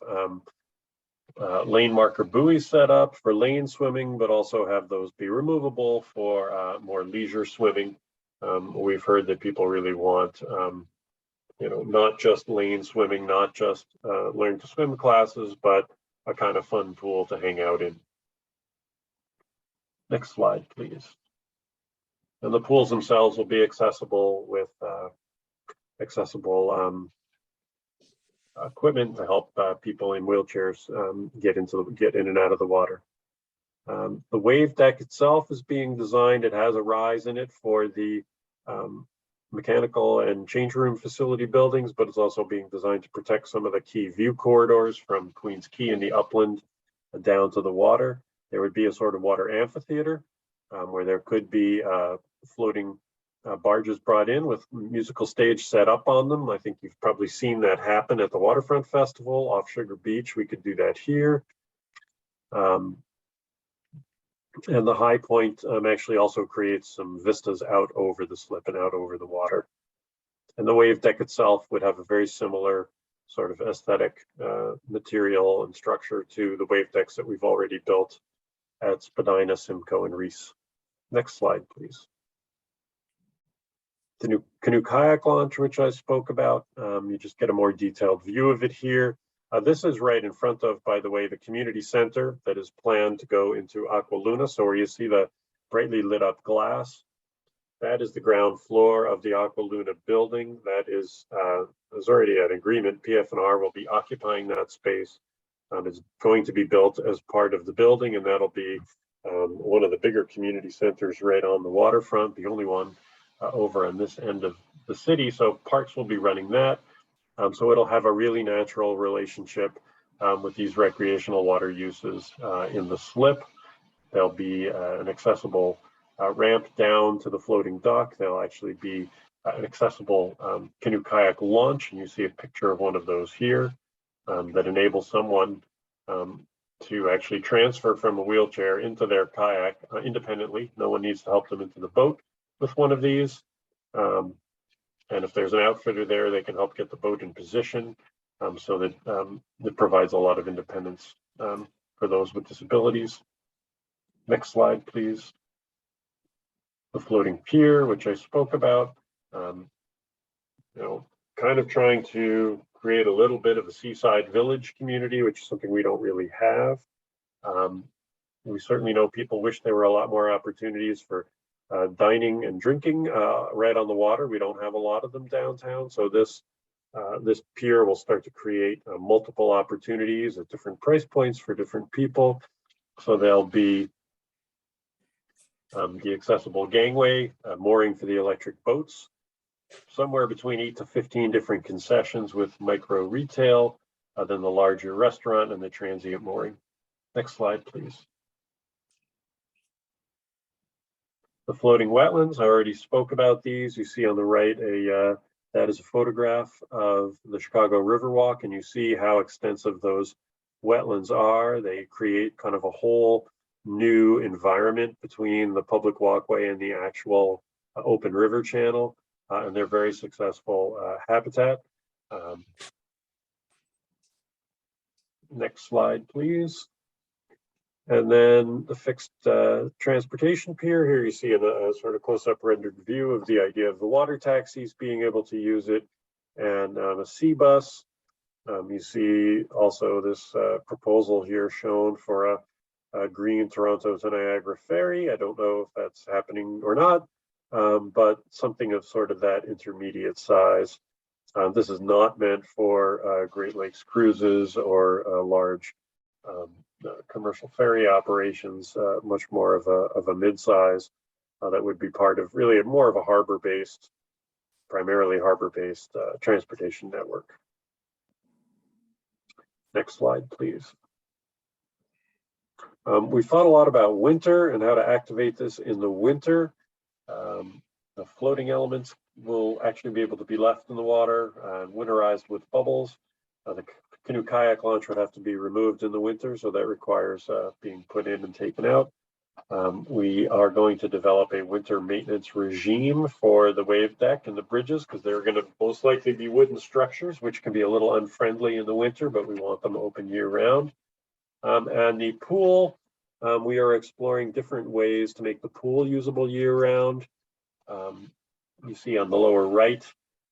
lane marker buoys set up for lane swimming, but also have those be removable for more leisure swimming. We've heard that people really want, not just lane swimming, not just learn to swim classes, but a kind of fun pool to hang out in. Next slide, please. And the pools themselves will be accessible with accessible equipment to help people in wheelchairs get in and out of the water. The wave deck itself is being designed. It has a rise in it for the mechanical and change room facility buildings, but it's also being designed to protect some of the key view corridors from Queens Quay and the upland down to the water. There would be a sort of water amphitheater where there could be floating barges brought in with musical stage set up on them. I think you've probably seen that happen at the Waterfront Festival off Sugar Beach. We could do that here. And the high point actually also creates some vistas out over the slip and out over the water. And the wave deck itself would have a very similar sort of aesthetic material and structure to the wave decks that we've already built at Spadina, Simcoe, and Reese. Next slide, please. The new canoe kayak launch, which I spoke about, you just get a more detailed view of it here. This is right in front of, by the way, the community center that is planned to go into Aqua Luna. So where you see the brightly lit up glass, that is the ground floor of the Aqua Luna building. That is, there's already an agreement. PF&R will be occupying that space. It's going to be built as part of the building, and that'll be one of the bigger community centers right on the waterfront, the only one over on this end of the city. So Parks will be running that. So it'll have a really natural relationship with these recreational water uses in the slip. There'll be an accessible ramp down to the floating dock. There'll actually be an accessible canoe kayak launch, and you see a picture of one of those here that enables someone to actually transfer from a wheelchair into their kayak independently. No one needs to help them into the boat with one of these. And if there's an outfitter there, they can help get the boat in position so that it provides a lot of independence for those with disabilities. Next slide, please. The floating pier, which I spoke about, kind of trying to create a little bit of a seaside village community, which is something we don't really have. We certainly know people wish there were a lot more opportunities for dining and drinking right on the water. We don't have a lot of them downtown. So this pier will start to create multiple opportunities at different price points for different people. So there'll be the accessible gangway, mooring for the electric boats, somewhere between 8 to 15 different concessions with micro retail, then the larger restaurant and the transient mooring. Next slide, please. The floating wetlands, I already spoke about these. You see on the right, that is a photograph of the Chicago Riverwalk, and you see how extensive those wetlands are. They create kind of a whole new environment between the public walkway and the actual open river channel, and they're very successful habitat. Next slide, please. And then the fixed transportation pier. Here you see a sort of close-up rendered view of the idea of the water taxis being able to use it, and a sea bus. You see also this proposal here shown for a green Toronto to Niagara ferry. I don't know if that's happening or not, but something of sort of that intermediate size. This is not meant for Great Lakes cruises or large commercial ferry operations, much more of a mid-size that would be part of really more of a harbor-based, primarily harbor-based transportation network. Next slide, please. We thought a lot about winter and how to activate this in the winter. The floating elements will actually be able to be left in the water and winterized with bubbles. The canoe kayak launch would have to be removed in the winter, so that requires being put in and taken out. We are going to develop a winter maintenance regime for the wave deck and the bridges, because they're going to most likely be wooden structures, which can be a little unfriendly in the winter, but we want them open year round. And the pool, we are exploring different ways to make the pool usable year round. You see on the lower right,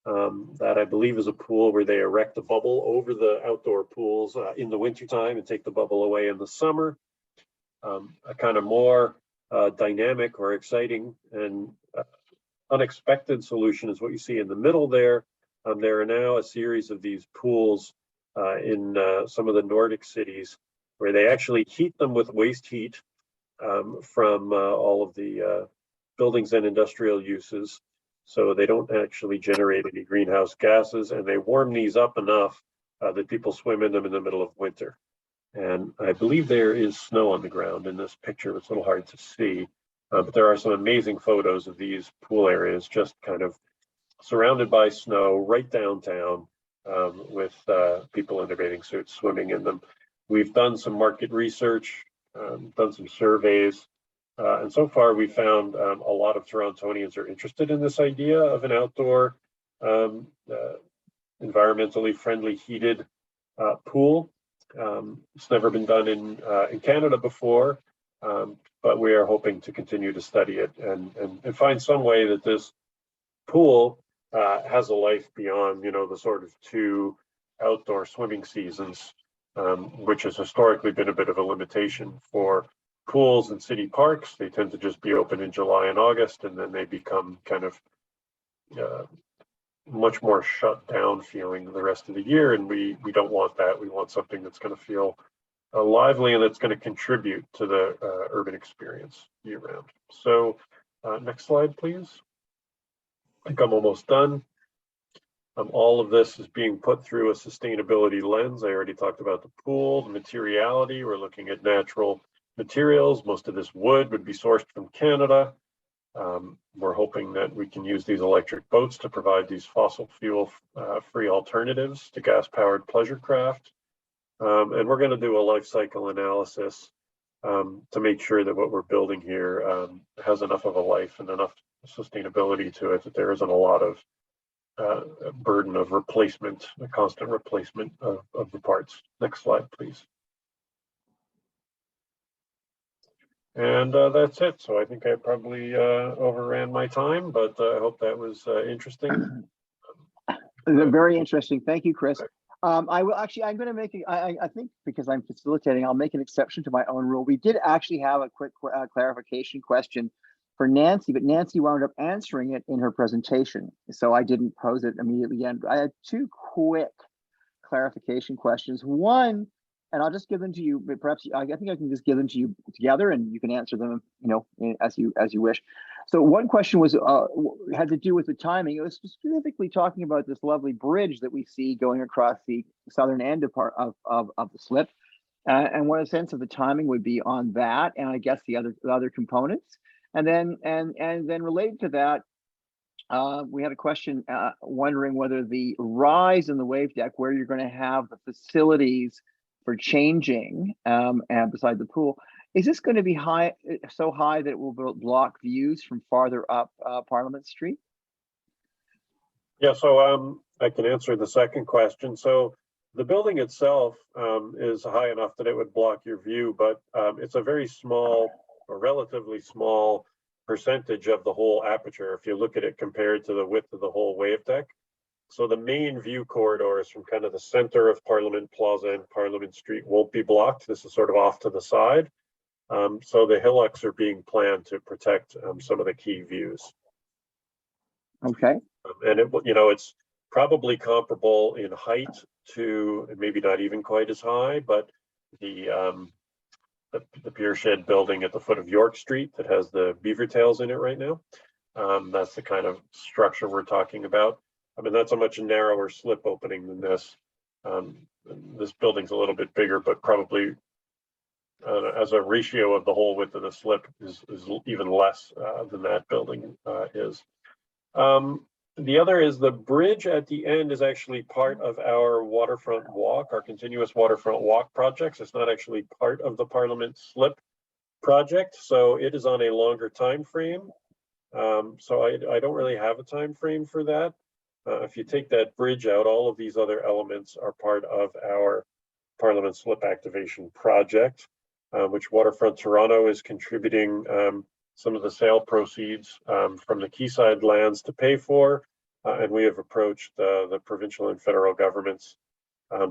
that I believe is a pool where they erect a bubble over the outdoor pools in the wintertime and take the bubble away in the summer. A kind of more dynamic or exciting and unexpected solution is what you see in the middle there. There are now a series of these pools in some of the Nordic cities where they actually heat them with waste heat from all of the buildings and industrial uses. So they don't actually generate any greenhouse gases, and they warm these up enough that people swim in them in the middle of winter. And I believe there is snow on the ground in this picture. It's a little hard to see, but there are some amazing photos of these pool areas just kind of surrounded by snow right downtown with people in their bathing suits swimming in them. We've done some market research, done some surveys, and so far we found a lot of Torontonians are interested in this idea of an outdoor, environmentally friendly heated pool. It's never been done in Canada before, but we are hoping to continue to study it and find some way that this pool has a life beyond, the sort of 2 outdoor swimming seasons, which has historically been a bit of a limitation for pools in city parks. They tend to just be open in July and August, and then they become kind of much more shut down feeling the rest of the year, and we don't want that. We want something that's going to feel lively and that's going to contribute to the urban experience year round. So next slide, please. I think I'm almost done. All of this is being put through a sustainability lens. I already talked about the pool, the materiality. We're looking at natural materials. Most of this wood would be sourced from Canada. We're hoping that we can use these electric boats to provide these fossil fuel free alternatives to gas powered pleasure craft. And we're going to do a life cycle analysis to make sure that what we're building here has enough of a life and enough sustainability to it that there isn't a lot of burden of replacement, a constant replacement of the parts. Next slide, please. And that's it. So I think I probably overran my time, but I hope that was interesting. Very interesting. Thank you, Chris. I will actually, I'm going to make, I think because I'm facilitating, I'll make an exception to my own rule. We did actually have a quick clarification question for Nancy, but Nancy wound up answering it in her presentation. So I didn't pose it immediately again. I had two quick clarification questions. One, and I'll just give them to you, but perhaps I think I can just give them to you together and you can answer them, you know, as you wish. So one question was had to do with the timing. It was specifically talking about this lovely bridge that we see going across the southern end of the slip, and what a sense of the timing would be on that, and I guess the other components. And then related to that, we had a question wondering whether the rise in the wave deck, where you're going to have the facilities for changing and beside the pool, is this going to be high, so high that it will block views from farther up Parliament Street? Yeah, so I can answer the second question. So the building itself is high enough that it would block your view, but it's a very small, or relatively small percentage of the whole aperture if you look at it compared to the width of the whole wave deck. So the main view corridors from kind of the center of Parliament Plaza and Parliament Street won't be blocked. This is sort of off to the side. So the hillocks are being planned to protect some of the key views. Okay. And it, you know, it's probably comparable in height to, maybe not even quite as high, but the pier shed building at the foot of York Street that has the beaver tails in it right now. That's the kind of structure we're talking about. I mean, that's a much narrower slip opening than this. This building's a little bit bigger, but probably as a ratio of the whole width of the slip is even less than that building is. The other is the bridge at the end is actually part of our waterfront walk, our continuous waterfront walk projects. It's not actually part of the Parliament slip project, so it is on a longer time frame. So I don't really have a time frame for that. If you take that bridge out, all of these other elements are part of our Parliament slip activation project, which Waterfront Toronto is contributing some of the sale proceeds from the quayside lands to pay for, and we have approached the provincial and federal governments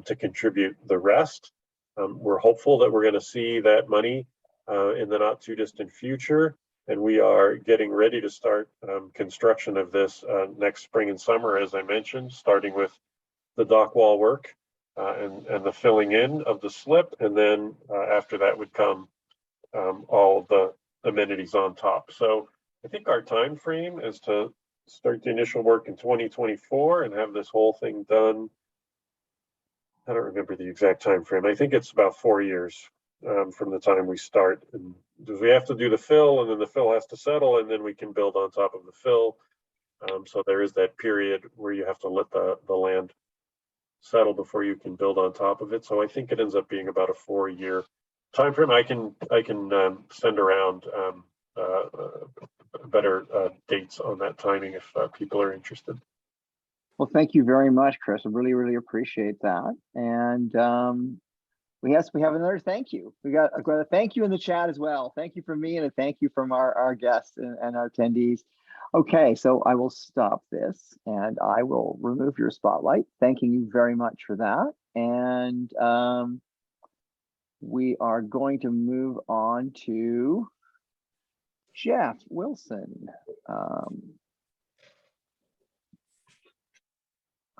to contribute the rest. We're hopeful that we're going to see that money in the not too distant future, and we are getting ready to start construction of this next spring and summer, as I mentioned, starting with the dock wall work and the filling in of the slip, and then after that would come all of the amenities on top. So I think our time frame is to start the initial work in 2024 and have this whole thing done. I don't remember the exact time frame. I think it's about 4 years from the time we start. And we have to do the fill, and then the fill has to settle, and then we can build on top of the fill. So there is that period where you have to let the land settle before you can build on top of it. So I think it ends up being about a 4-year time frame. I can send around better dates on that timing if people are interested. Well, thank you very much, Chris. I really appreciate that. And we have another thank you. We got a thank you in the chat as well. Thank you from me and a thank you from our guests and our attendees. Okay, so I will stop this and I will remove your spotlight. Thanking you very much for that. And we are going to move on to Geoff Wilson.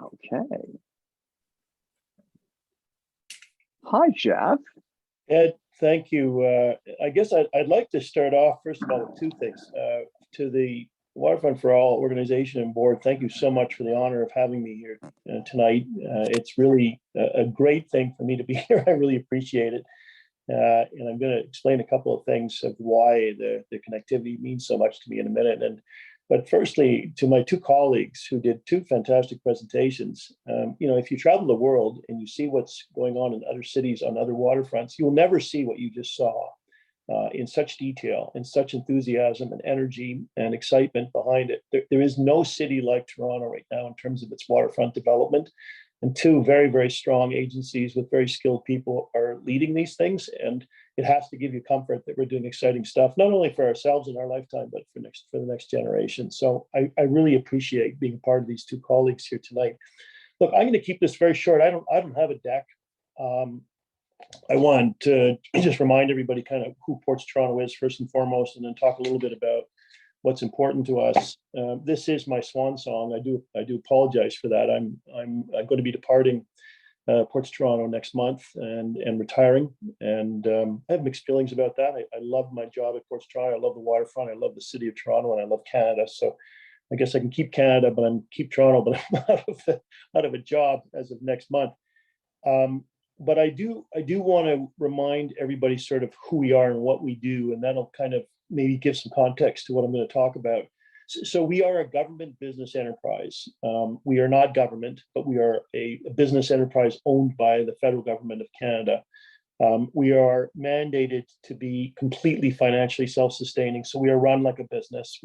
Okay. Hi, Geoff. Ed, thank you. I guess I'd like to start off, first of all, with two things. To the Waterfront for All organization and board, thank you so much for the honor of having me here tonight. It's really a great thing for me to be here. I really appreciate it. And I'm going to explain a couple of things of why the connectivity means so much to me in a minute. But firstly, to my two colleagues who did two fantastic presentations, if you travel the world and you see what's going on in other cities on other waterfronts, you'll never see what you just saw in such detail, in such enthusiasm and energy and excitement behind it. There is no city like Toronto right now in terms of its waterfront development. And two very, very strong agencies with very skilled people are leading these things. And it has to give you comfort that we're doing exciting stuff, not only for ourselves in our lifetime, but for the next generation. So I really appreciate being part of these two colleagues here tonight. Look, I'm going to keep this very short. I don't have a deck. I want to just remind everybody kind of who PortsToronto is first and foremost, and then talk a little bit about what's important to us. This is my swan song. I do apologize for that. I'm going to be departing PortsToronto next month and retiring, and I have mixed feelings about that. I love my job at PortsToronto. I love the waterfront. I love the city of Toronto, and I love Canada. So I guess I can keep Canada, but I'm keep Toronto, but I'm out of a job as of next month. But I do want to remind everybody sort of who we are and what we do, and that'll kind of maybe give some context to what I'm going to talk about. So we are a government business enterprise. We are not government, but we are a business enterprise owned by the federal government of Canada. We are mandated to be completely financially self-sustaining. So we are run like a business.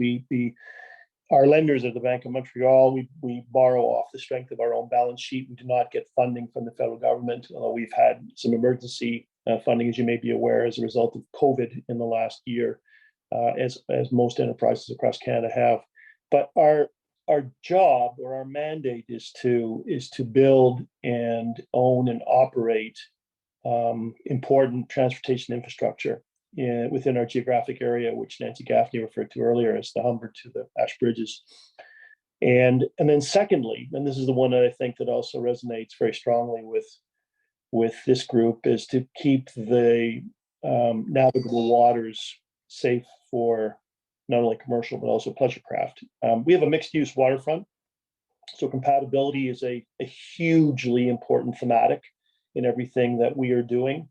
Our lenders are the Bank of Montreal. We borrow off the strength of our own balance sheet. We do not get funding from the federal government, although we've had some emergency funding, as you may be aware, as a result of COVID in the last year, as most enterprises across Canada have. But our job or our mandate is to build and own and operate important transportation infrastructure within our geographic area, which Nancy Gaffney referred to earlier as the Humber to the Ash Bridges. And then secondly, and this is the one that I think that also resonates very strongly with this group, is to keep the navigable waters safe for not only commercial, but also pleasure craft. We have a mixed use waterfront. So compatibility is a hugely important thematic in everything that we are doing.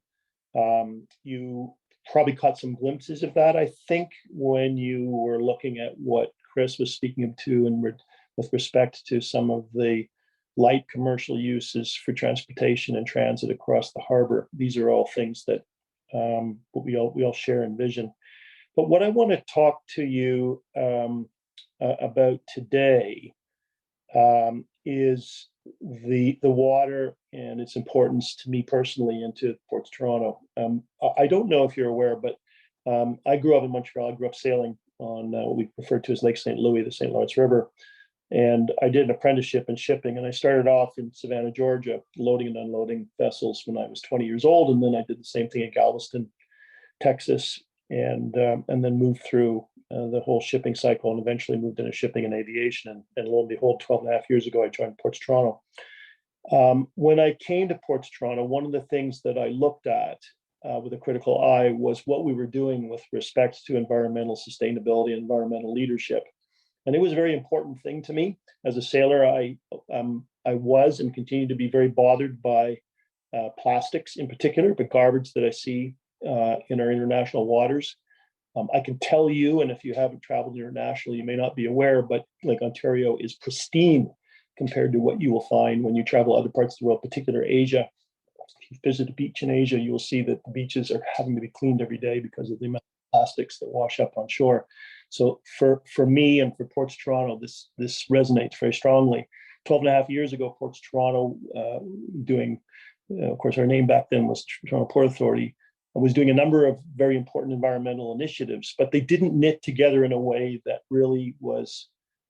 You probably caught some glimpses of that, I think, when you were looking at what Chris was speaking to and with respect to some of the light commercial uses for transportation and transit across the harbor. These are all things that we all share in vision. But what I want to talk to you about today is the water and its importance to me personally and to PortsToronto. I don't know if you're aware, but I grew up in Montreal. I grew up sailing on what we refer to as Lake St. Louis, the St. Lawrence River. And I did an apprenticeship in shipping, and I started off in Savannah, Georgia, loading and unloading vessels when I was 20 years old. And then I did the same thing in Galveston, Texas, and then moved through the whole shipping cycle and eventually moved into shipping and aviation. And lo and behold, 12 and a half years ago, I joined PortsToronto. When I came to PortsToronto, one of the things that I looked at with a critical eye was what we were doing with respect to environmental sustainability and environmental leadership. And it was a very important thing to me. As a sailor, I was and continue to be very bothered by plastics in particular, but garbage that I see in our international waters. I can tell you, and if you haven't traveled internationally, you may not be aware, but Lake Ontario is pristine compared to what you will find when you travel other parts of the world, particularly Asia. If you visit a beach in Asia, you will see that the beaches are having to be cleaned every day because of the amount of plastics that wash up on shore. So for me and for PortsToronto, this resonates very strongly. 12 and a half years ago, PortsToronto, doing, of course, our name back then was Toronto Port Authority, was doing a number of very important environmental initiatives, but they didn't knit together in a way that really was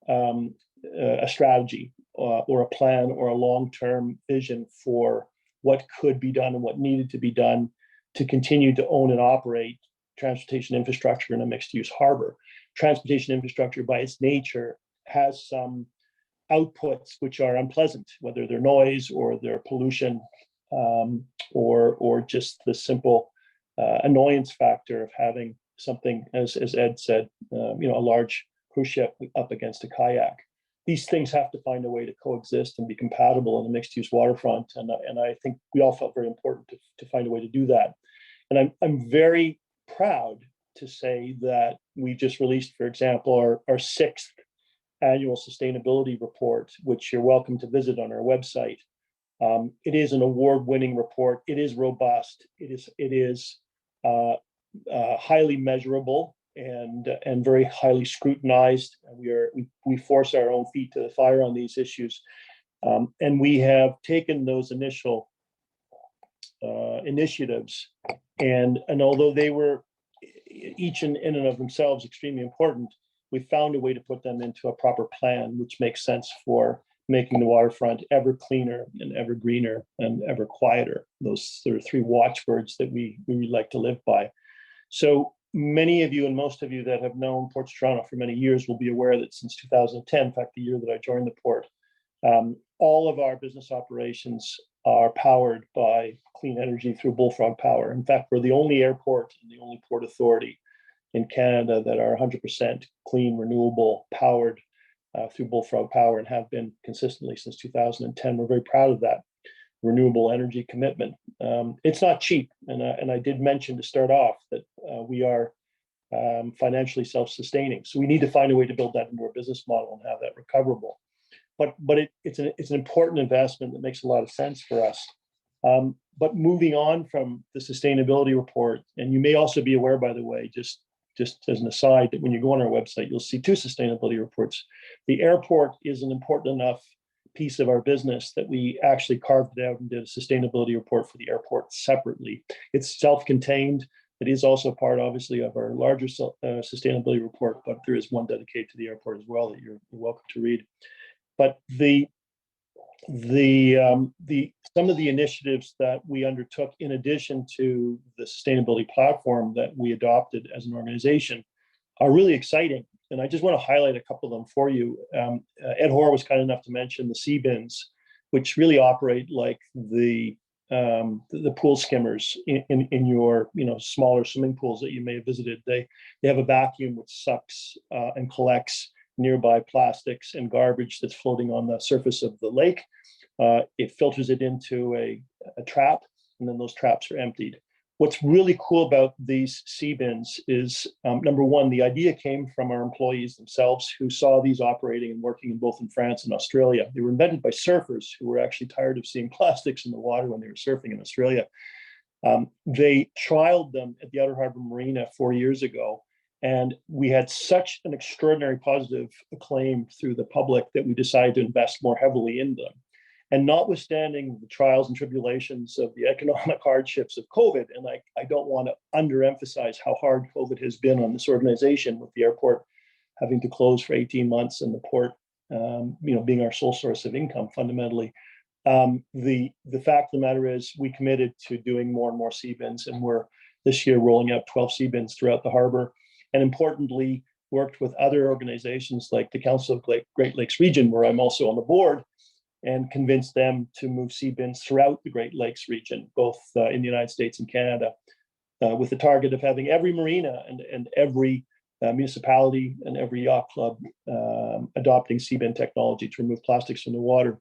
a strategy or a plan or a long-term vision for what could be done and what needed to be done to continue to own and operate transportation infrastructure in a mixed-use harbor. Transportation infrastructure by its nature has some outputs which are unpleasant, whether they're noise or they're pollution, or just the simple annoyance factor of having something, as Ed said, a large cruise ship up against a kayak. These things have to find a way to coexist and be compatible in a mixed-use waterfront, and I think we all felt very important to find a way to do that. And I'm very proud to say that we just released, for example, our sixth annual sustainability report, which you're welcome to visit on our website. It is an award-winning report. It is robust. It is highly measurable and very highly scrutinized. We force our own feet to the fire on these issues, and we have taken those initial initiatives, and although they were each in and of themselves extremely important, we found a way to put them into a proper plan, which makes sense for making the waterfront ever cleaner and ever greener and ever quieter. Those are three watchwords that we like to live by. So many of you and most of you that have known PortsToronto for many years will be aware that since 2010, in fact, the year that I joined the port, all of our business operations are powered by clean energy through bullfrog power. In fact, we're the only airport and the only port authority in Canada that are 100% clean, renewable, powered through bullfrog power, and have been consistently since 2010. We're very proud of that renewable energy commitment. It's not cheap, and I did mention to start off that we are financially self-sustaining. So we need to find a way to build that into our business model and have that recoverable. But it's an important investment that makes a lot of sense for us. But moving on from the sustainability report, and you may also be aware, by the way, just as an aside, that when you go on our website, you'll see two sustainability reports. The airport is an important enough piece of our business that we actually carved it out and did a sustainability report for the airport separately. It's self-contained. It is also part, obviously, of our larger sustainability report, but there is one dedicated to the airport as well that you're welcome to read. But some of the initiatives that we undertook in addition to the sustainability platform that we adopted as an organization are really exciting. And I just want to highlight a couple of them for you. Ed Hoare was kind enough to mention the sea bins, which really operate like the pool skimmers in your smaller swimming pools that you may have visited. They have a vacuum which sucks and collects nearby plastics and garbage that's floating on the surface of the lake. It filters it into a trap, and then those traps are emptied. What's really cool about these sea bins is, number one, the idea came from our employees themselves, who saw these operating and working in both in France and Australia. They were invented by surfers who were actually tired of seeing plastics in the water when they were surfing in Australia. They trialed them at the Outer Harbour Marina 4 years ago, and we had such an extraordinary positive acclaim through the public that we decided to invest more heavily in them. And notwithstanding the trials and tribulations of the economic hardships of COVID, and I don't want to underemphasize how hard COVID has been on this organization, with the airport having to close for 18 months and the port, being our sole source of income fundamentally. The fact of the matter is we committed to doing more and more sea bins, and we're this year rolling out 12 sea bins throughout the harbor. And importantly, worked with other organizations like the Council of Great Lakes Region, where I'm also on the board, and convinced them to move sea bins throughout the Great Lakes region, both in the United States and Canada, with the target of having every marina and every municipality and every yacht club adopting sea bin technology to remove plastics from the water.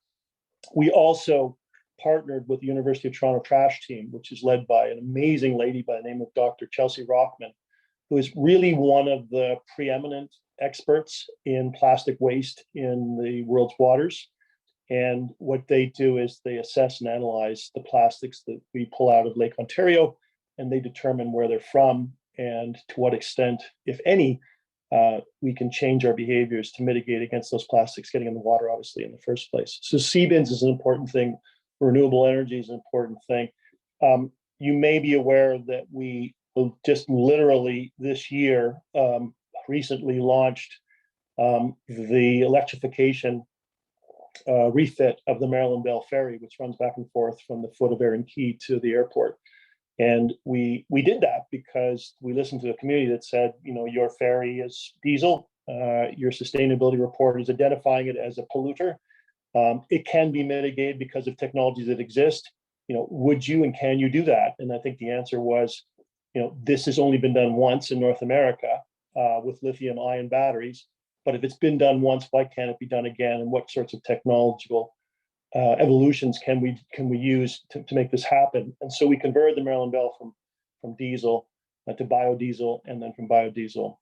We also partnered with the University of Toronto Trash Team, which is led by an amazing lady by the name of Dr. Chelsea Rockman, who is really one of the preeminent experts in plastic waste in the world's waters. And what they do is they assess and analyze the plastics that we pull out of Lake Ontario, and they determine where they're from and to what extent, if any, we can change our behaviors to mitigate against those plastics getting in the water, obviously, in the first place. So sea bins is an important thing. Renewable energy is an important thing. You may be aware that we just literally this year recently launched the electrification refit of the Maryland Belle Ferry, which runs back and forth from the foot of Erin Quay to the airport. And we did that because we listened to a community that said, your ferry is diesel, your sustainability report is identifying it as a polluter. It can be mitigated because of technologies that exist. Would you and can you do that? And I think the answer was, this has only been done once in North America with lithium-ion batteries. But if it's been done once, why can't it be done again? And what sorts of technological evolutions can we use to make this happen? And so we converted the Maryland Bell from diesel to biodiesel, and then from biodiesel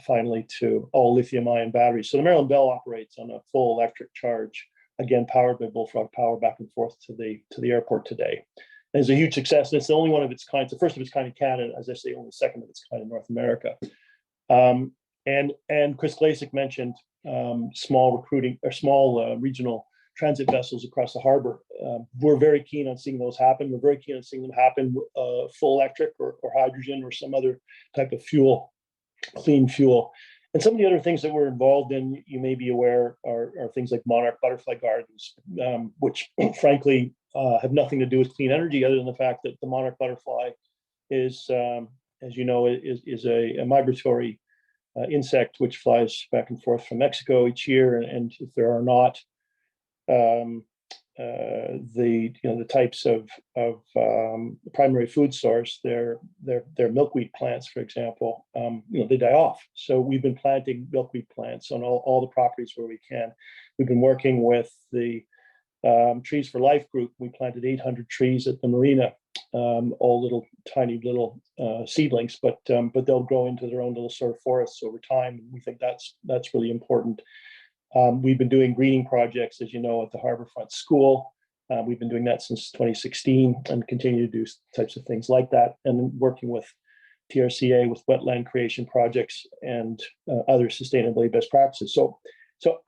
finally to all lithium-ion batteries. So the Maryland Bell operates on a full electric charge, again powered by Bullfrog Power back and forth to the airport today. And it's a huge success, and it's the only one of its kind. It's the first of its kind in Canada, as I say, only the second of its kind in North America. And Chris Glaisek mentioned small recruiting or small regional transit vessels across the harbor. We're very keen on seeing those happen. We're very keen on seeing them happen full electric or hydrogen or some other type of fuel, clean fuel. And some of the other things that we're involved in, you may be aware, are things like monarch butterfly gardens, which frankly have nothing to do with clean energy, other than the fact that the monarch butterfly is, as you know, is a migratory insect which flies back and forth from Mexico each year. And if there are not the types of primary food source, their milkweed plants, for example, they die off. So we've been planting milkweed plants on all the properties where we can. We've been working with the Trees for Life group. We planted 800 trees at the marina, all tiny little seedlings, but they'll grow into their own little sort of forests over time. We think that's really important. We've been doing greening projects, as you know, at the Harborfront School. We've been doing that since 2016 and continue to do types of things like that, and working with TRCA with wetland creation projects and other sustainability best practices. So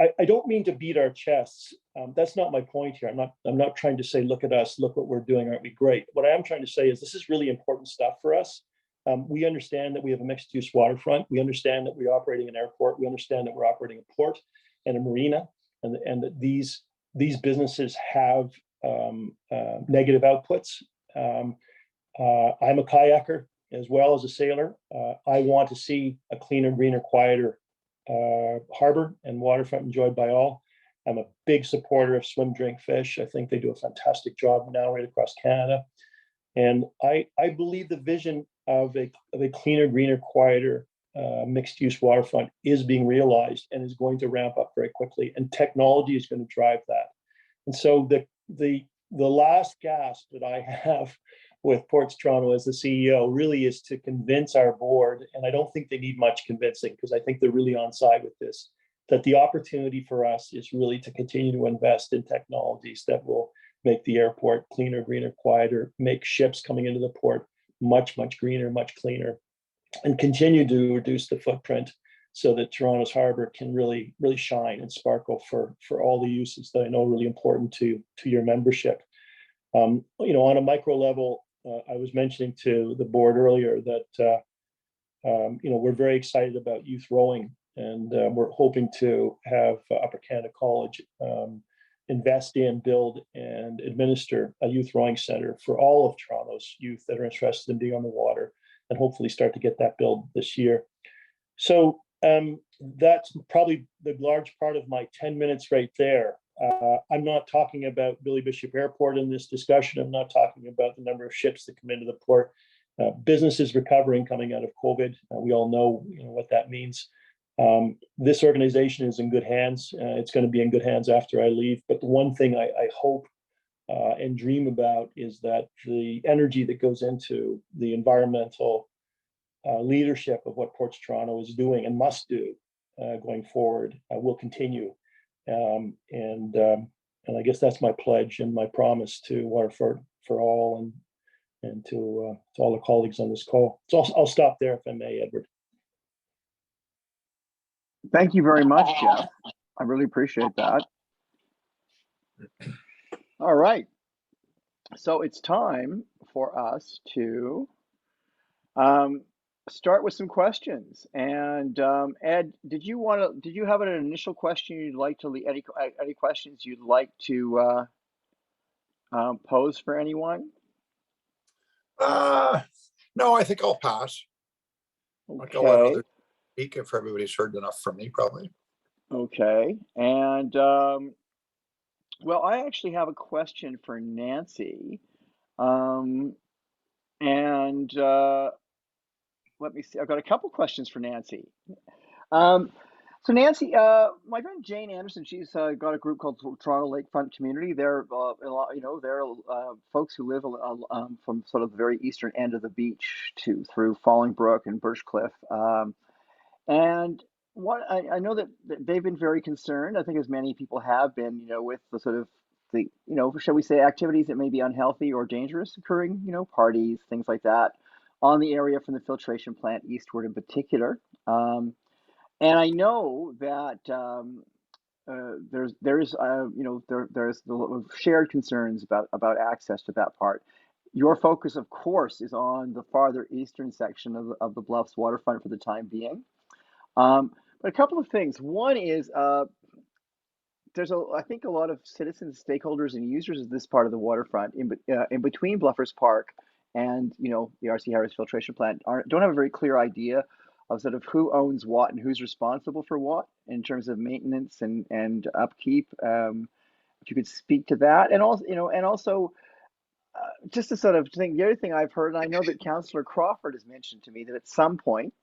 I don't mean to beat our chests. That's not my point here. I'm not trying to say, look at us, look what we're doing, aren't we great? What I am trying to say is this is really important stuff for us. We understand that we have a mixed-use waterfront. We understand that we're operating an airport. We understand that we're operating a port and a marina, and that these businesses have negative outputs. I'm a kayaker as well as a sailor. I want to see a cleaner, greener, quieter harbor and waterfront enjoyed by all. I'm a big supporter of swim, drink, fish. I think they do a fantastic job now right across Canada. And I believe the vision of a cleaner, greener, quieter mixed-use waterfront is being realized and is going to ramp up very quickly. And technology is going to drive that. And so the last gasp that I have with PortsToronto as the CEO really is to convince our board, and I don't think they need much convincing because I think they're really on side with this, that the opportunity for us is really to continue to invest in technologies that will make the airport cleaner, greener, quieter, make ships coming into the port much, much greener, much cleaner, and continue to reduce the footprint so that Toronto's harbor can really, really shine and sparkle for all the uses that I know are really important to your membership. On a micro level, I was mentioning to the board earlier that we're very excited about youth rowing, and we're hoping to have Upper Canada College invest in, build, and administer a youth rowing center for all of Toronto's youth that are interested in being on the water, and hopefully start to get that built this year. So that's probably the large part of my 10 minutes right there. I'm not talking about Billy Bishop Airport in this discussion. I'm not talking about the number of ships that come into the port. Business is recovering coming out of COVID. We all know, what that means. This organization is in good hands. It's going to be in good hands after I leave. But the one thing I hope and dream about is that the energy that goes into the environmental leadership of what PortsToronto is doing and must do going forward will continue. And I guess that's my pledge and my promise to Waterfront for All and to all the colleagues on this call. So I'll stop there if I may, Edward. Thank you very much, Geoff. I really appreciate that. All right. So it's time for us to start with some questions. And Ed, did you have an initial question you'd like to leave? Any questions you'd like to pose for anyone? No, I think I'll pass. Okay. speak if everybody's heard enough from me, probably. Okay, and well, I actually have a question for Nancy. And let me see. I've got a couple questions for Nancy. Um, so Nancy, my friend Jane Anderson, she's got a group called Toronto Lakefront Community. They're a lot, they're folks who live from sort of the very eastern end of the beach to through Fallingbrook and Birchcliff. And what I know that they've been very concerned, I think as many people have been, with the sort of the, shall we say, activities that may be unhealthy or dangerous occurring, parties, things like that, on the area from the filtration plant eastward in particular. And I know that there's the shared concerns about access to that part. Your focus, of course, is on the farther eastern section of the Bluffs waterfront for the time being. But a couple of things. One is there's I think a lot of citizens, stakeholders, and users of this part of the waterfront in between Bluffers Park and the R.C. Harris filtration plant don't have a very clear idea of sort of who owns what and who's responsible for what in terms of maintenance and upkeep. If you could speak to that, and also just to sort of think, the other thing I've heard, and I know that Councillor Crawford has mentioned to me that at some point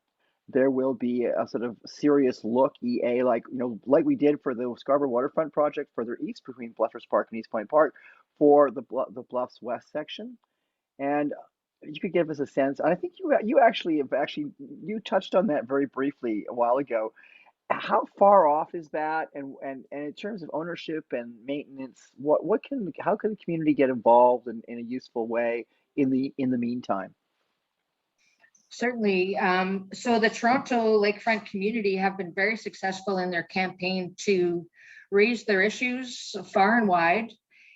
there will be a sort of serious look, EA, like we did for the Scarborough Waterfront project further east between Bluffers Park and East Point Park for the Bluffs West section. And you could give us a sense. I think you actually touched on that very briefly a while ago. How far off is that? And in terms of ownership and maintenance, how can the community get involved in a useful way in the meantime? Certainly. So the Toronto Lakefront community have been very successful in their campaign to raise their issues far and wide.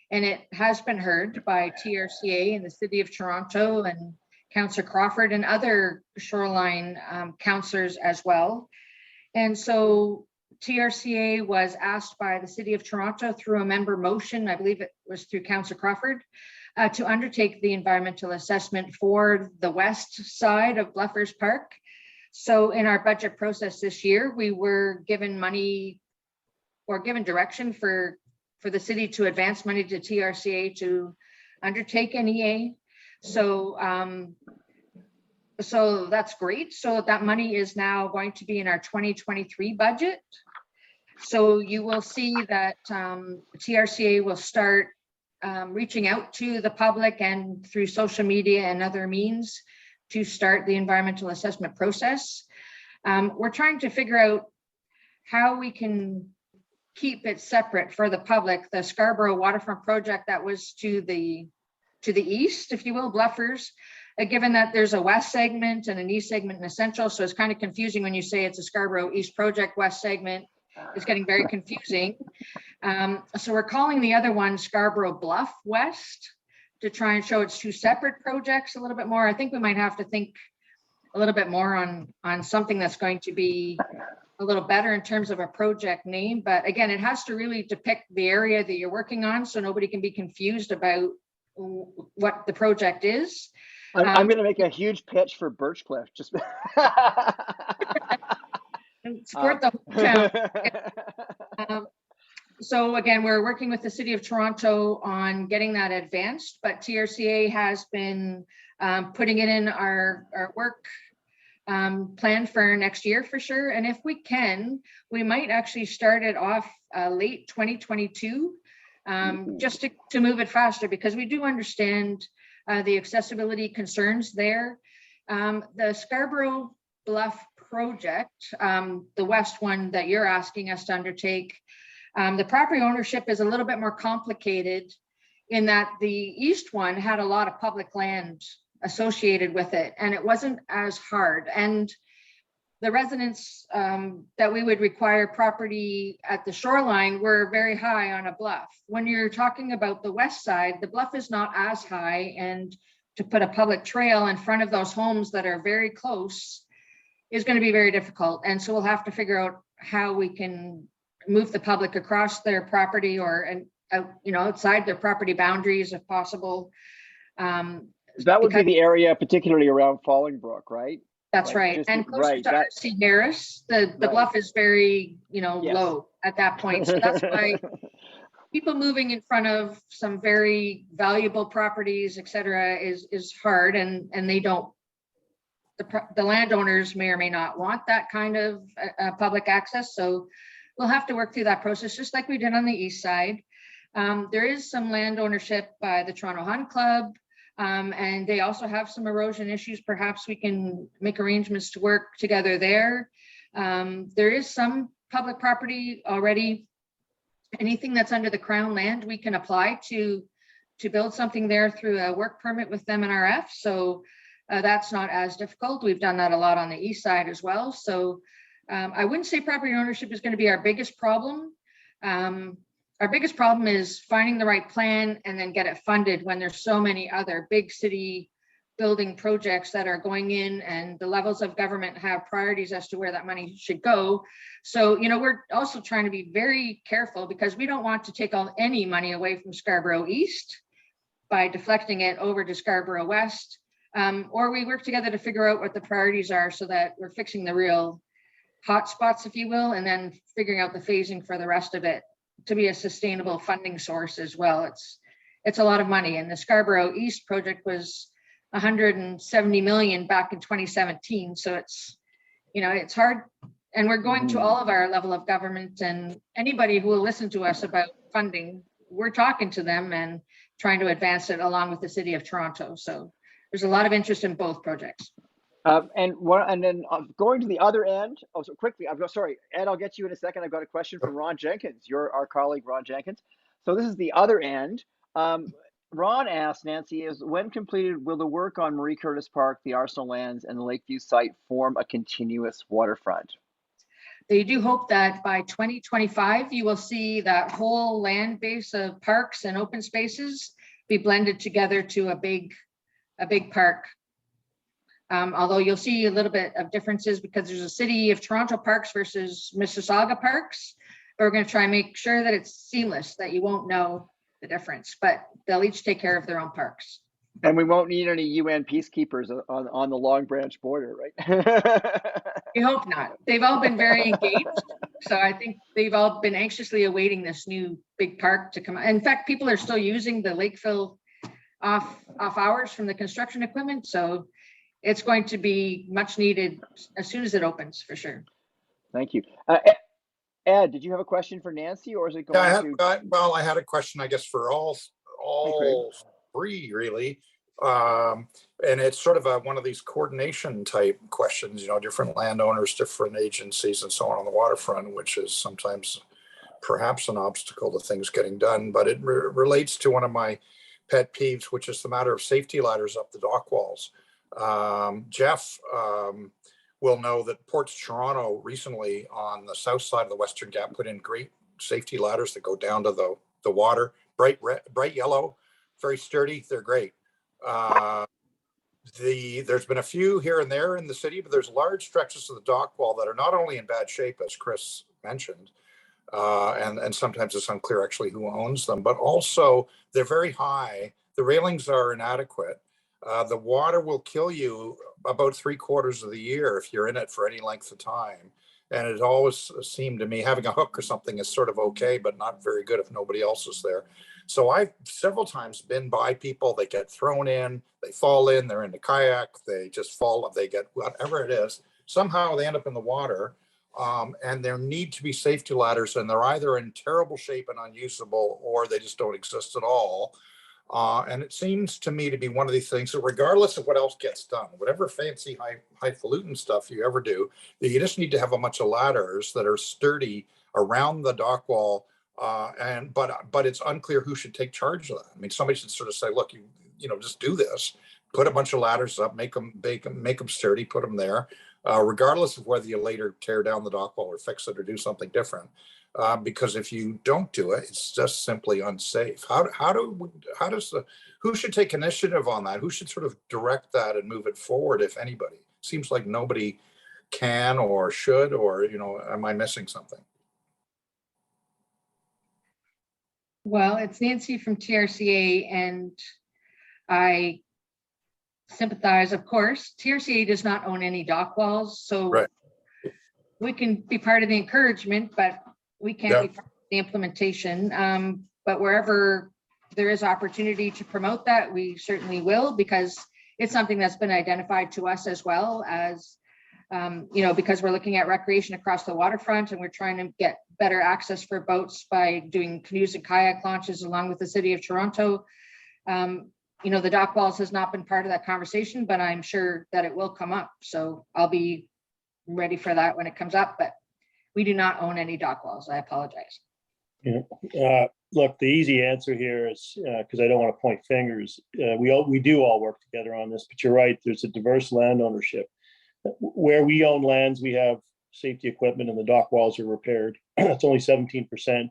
And it has been heard by TRCA in the City of Toronto and Councillor Crawford and other shoreline councillors as well. And so TRCA was asked by the City of Toronto through a member motion, I believe it was through Councillor Crawford, to undertake the environmental assessment for the west side of Bluffers Park. So in our budget process this year, we were given money or given direction for the city to advance money to TRCA to undertake an EA. So that's great. So that money is now going to be in our 2023 budget. So you will see that TRCA will start reaching out to the public and through social media and other means to start the environmental assessment process. We're trying to figure out how we can keep it separate for the public. The Scarborough Waterfront project that was to the east, if you will, Bluffers, given that there's a west segment and an east segment and a central, so it's kind of confusing when you say it's a Scarborough East project, west segment. It's getting very confusing. So we're calling the other one Scarborough Bluff West to try and show it's two separate projects a little bit more. I think we might have to think a little bit more on something that's going to be a little better in terms of a project name. But again, it has to really depict the area that you're working on so nobody can be confused about what the project is. I'm going to make a huge pitch for Birchcliff. Just support the whole town. So again, we're working with the City of Toronto on getting that advanced, but TRCA has been putting it in our work plan for next year for sure. And if we can, we might actually start it off late 2022, just to move it faster, because we do understand the accessibility concerns there. The Scarborough Bluff project, the west one that you're asking us to undertake, the property ownership is a little bit more complicated in that the east one had a lot of public land associated with it, and it wasn't as hard. And the residents that we would require property at the shoreline were very high on a bluff. When you're talking about the west side, the bluff is not as high, and to put a public trail in front of those homes that are very close is going to be very difficult. And so we'll have to figure out how we can move the public across their property or outside their property boundaries if possible. That would be the area, particularly around Fallingbrook, right? That's Right, right. just- And closer right, to that- R.C. Harris, the Right. bluff is very, Yes. low at that point. So that's why people moving in front of some very valuable properties, et cetera, is hard, and they don't, the landowners may or may not want that kind of public access. So we'll have to work through that process, just like we did on the east side. There is some land ownership by the Toronto Hunt Club, and they also have some erosion issues. Perhaps we can make arrangements to work together there. There is some public property already. Anything that's under the Crown land, we can apply to build something there through a work permit with MNRF. So that's not as difficult. We've done that a lot on the east side as well. So I wouldn't say property ownership is going to be our biggest problem. Our biggest problem is finding the right plan and then get it funded when there's so many other big city building projects that are going in, and the levels of government have priorities as to where that money should go. So, we're also trying to be very careful, because we don't want to take any money away from Scarborough East by deflecting it over to Scarborough West, or we work together to figure out what the priorities are so that we're fixing the real hot spots, if you will, and then figuring out the phasing for the rest of it to be a sustainable funding source as well. It's a lot of money, and the Scarborough East project was 170 million back in 2017. So it's hard, and we're going to all of our level of government, and anybody who will listen to us about funding, we're talking to them and trying to advance it along with the City of Toronto. So there's a lot of interest in both projects. And then going to the other end. Oh, so quickly, sorry, Ed, I'll get you in a second. I've got a question from Ron Jenkins, our colleague, Ron Jenkins. So this is the other end. Ron asked, Nancy, when completed, will the work on Marie Curtis Park, the Arsenal lands, and the Lakeview site form a continuous waterfront? They do hope that by 2025, you will see that whole land base of parks and open spaces be blended together to a big park. Although you'll see a little bit of differences, because there's a City of Toronto parks versus Mississauga parks. But we're going to try and make sure that it's seamless, that you won't know the difference, but they'll each take care of their own parks. And we won't need any UN peacekeepers on the Long Branch border, right? We hope not. They've all been very engaged. So I think they've all been anxiously awaiting this new big park to come. In fact, people are still using the Lakeville off hours from the construction equipment. So it's going to be much needed as soon as it opens, for sure. Thank you. Ed, did you have a question for Nancy, or is it going Well, I had a question, I guess, for all three, really. And it's sort of one of these coordination type questions, different landowners, different agencies, and so on the waterfront, which is sometimes perhaps an obstacle to things getting done. But it relates to one of my pet peeves, which is the matter of safety ladders up the dock walls. Geoff will know that PortsToronto recently on the south side of the Western Gap put in great safety ladders that go down to the water, bright yellow, very sturdy. They're great. There's been a few here and there in the city, but there's large stretches of the dock wall that are not only in bad shape, as Chris mentioned, and sometimes it's unclear actually who owns them, but also they're very high. The railings are inadequate. The water will kill you about 3/4 of the year if you're in it for any length of time. And it always seemed to me having a hook or something is sort of okay, but not very good if nobody else is there. So I've several times been by people, they get thrown in, they fall in, they're in the kayak, they just fall, they get whatever it is. Somehow they end up in the water. And there need to be safety ladders, and they're either in terrible shape and unusable, or they just don't exist at all. And it seems to me to be one of these things that regardless of what else gets done, whatever fancy highfalutin stuff you ever do, you just need to have a bunch of ladders that are sturdy around the dock wall. But it's unclear who should take charge of that. I mean, somebody should sort of say, look, just do this, put a bunch of ladders up, make them sturdy, put them there, regardless of whether you later tear down the dock wall or fix it or do something different. Because if you don't do it, it's just simply unsafe. Who should take initiative on that? Who should sort of direct that and move it forward, if anybody? Seems like nobody can or should, or, am I missing something? Well, it's Nancy from TRCA, and I sympathize, of course. TRCA does not own any dock walls, so Right. we can be part of the encouragement, but we can't Yeah. be part of the implementation. But wherever there is opportunity to promote that, we certainly will, because it's something that's been identified to us as well as, because we're looking at recreation across the waterfront and we're trying to get better access for boats by doing canoes and kayak launches along with the city of Toronto. The dock walls has not been part of that conversation, but I'm sure that it will come up. So I'll be ready for that when it comes up, but we do not own any dock walls. I apologize. Look, the easy answer here is, because I don't want to point fingers, we do all work together on this, but you're right, there's a diverse land ownership. Where we own lands, we have safety equipment and the dock walls are repaired. It's only 17%,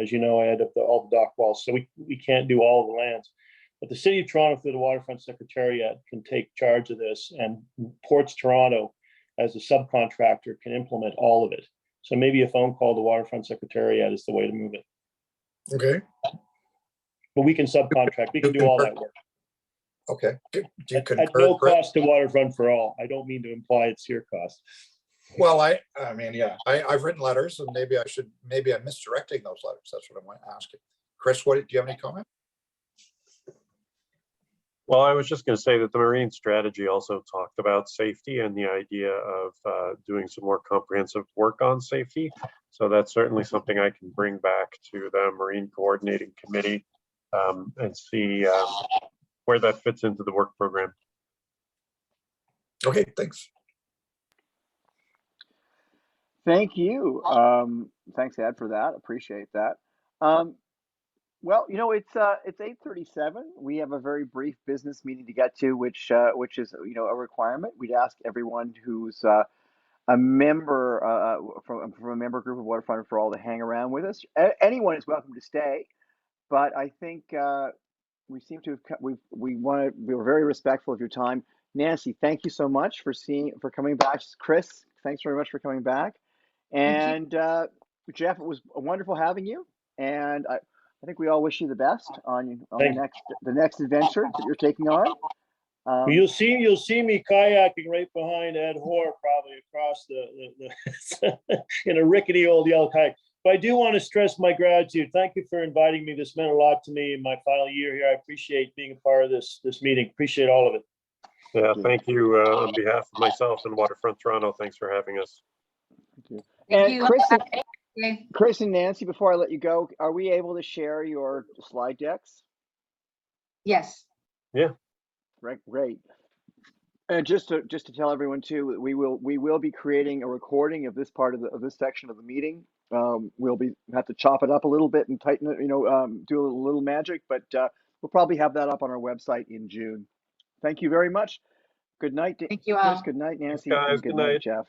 as you know, Ed, of all the dock walls. So we can't do all of the lands. But the City of Toronto, through the Waterfront Secretariat, can take charge of this, and PortsToronto, as a subcontractor, can implement all of it. So maybe a phone call to Waterfront Secretariat is the way to move it. Okay. But we can subcontract. We can do all that work. Okay. Do you concur? At no Chris? cost to Waterfront for All. I don't mean to imply it's your cost. Well, I mean, yeah, I've written letters, and maybe I'm misdirecting those letters. That's what I want to ask you. Chris, do you have any comment? Well, I was just going to say that the marine strategy also talked about safety and the idea of doing some more comprehensive work on safety. So that's certainly something I can bring back to the Marine Coordinating Committee and see where that fits into the work program. Okay, thanks. Thank you. Thanks, Ed, for that. Appreciate that. Well, it's 8:37. We have a very brief business meeting to get to, which is a requirement. We'd ask everyone who's a member from a member group of Waterfront for All to hang around with us. Anyone is welcome to stay, but I think we seem to have we were very respectful of your time. Nancy, thank you so much for coming back. Chris, thanks very much for coming back. And Geoff, it was wonderful having you. And I think we all wish you the best on the next adventure that you're taking on. You'll see me kayaking right behind Ed Hoare, probably across the in a rickety old yellow kayak. But I do want to stress my gratitude. Thank you for inviting me. This meant a lot to me in my final year here. I appreciate being a part of this meeting. Appreciate all of it. Yeah, thank you on behalf of myself and Waterfront Toronto. Thanks for having us. Thank you. Thank And you. Chris and Nancy, before I let you go, are we able to share your slide decks? Yes. Yeah. Great. And just to tell everyone too, we will be creating a recording of this part of this section of the meeting. We'll have to chop it up a little bit and tighten it, do a little magic, but we'll probably have that up on our website in June. Thank you very much. Good night. Thank you all. Chris, good night, Nancy. Thanks, guys. And good Good night, night. Geoff.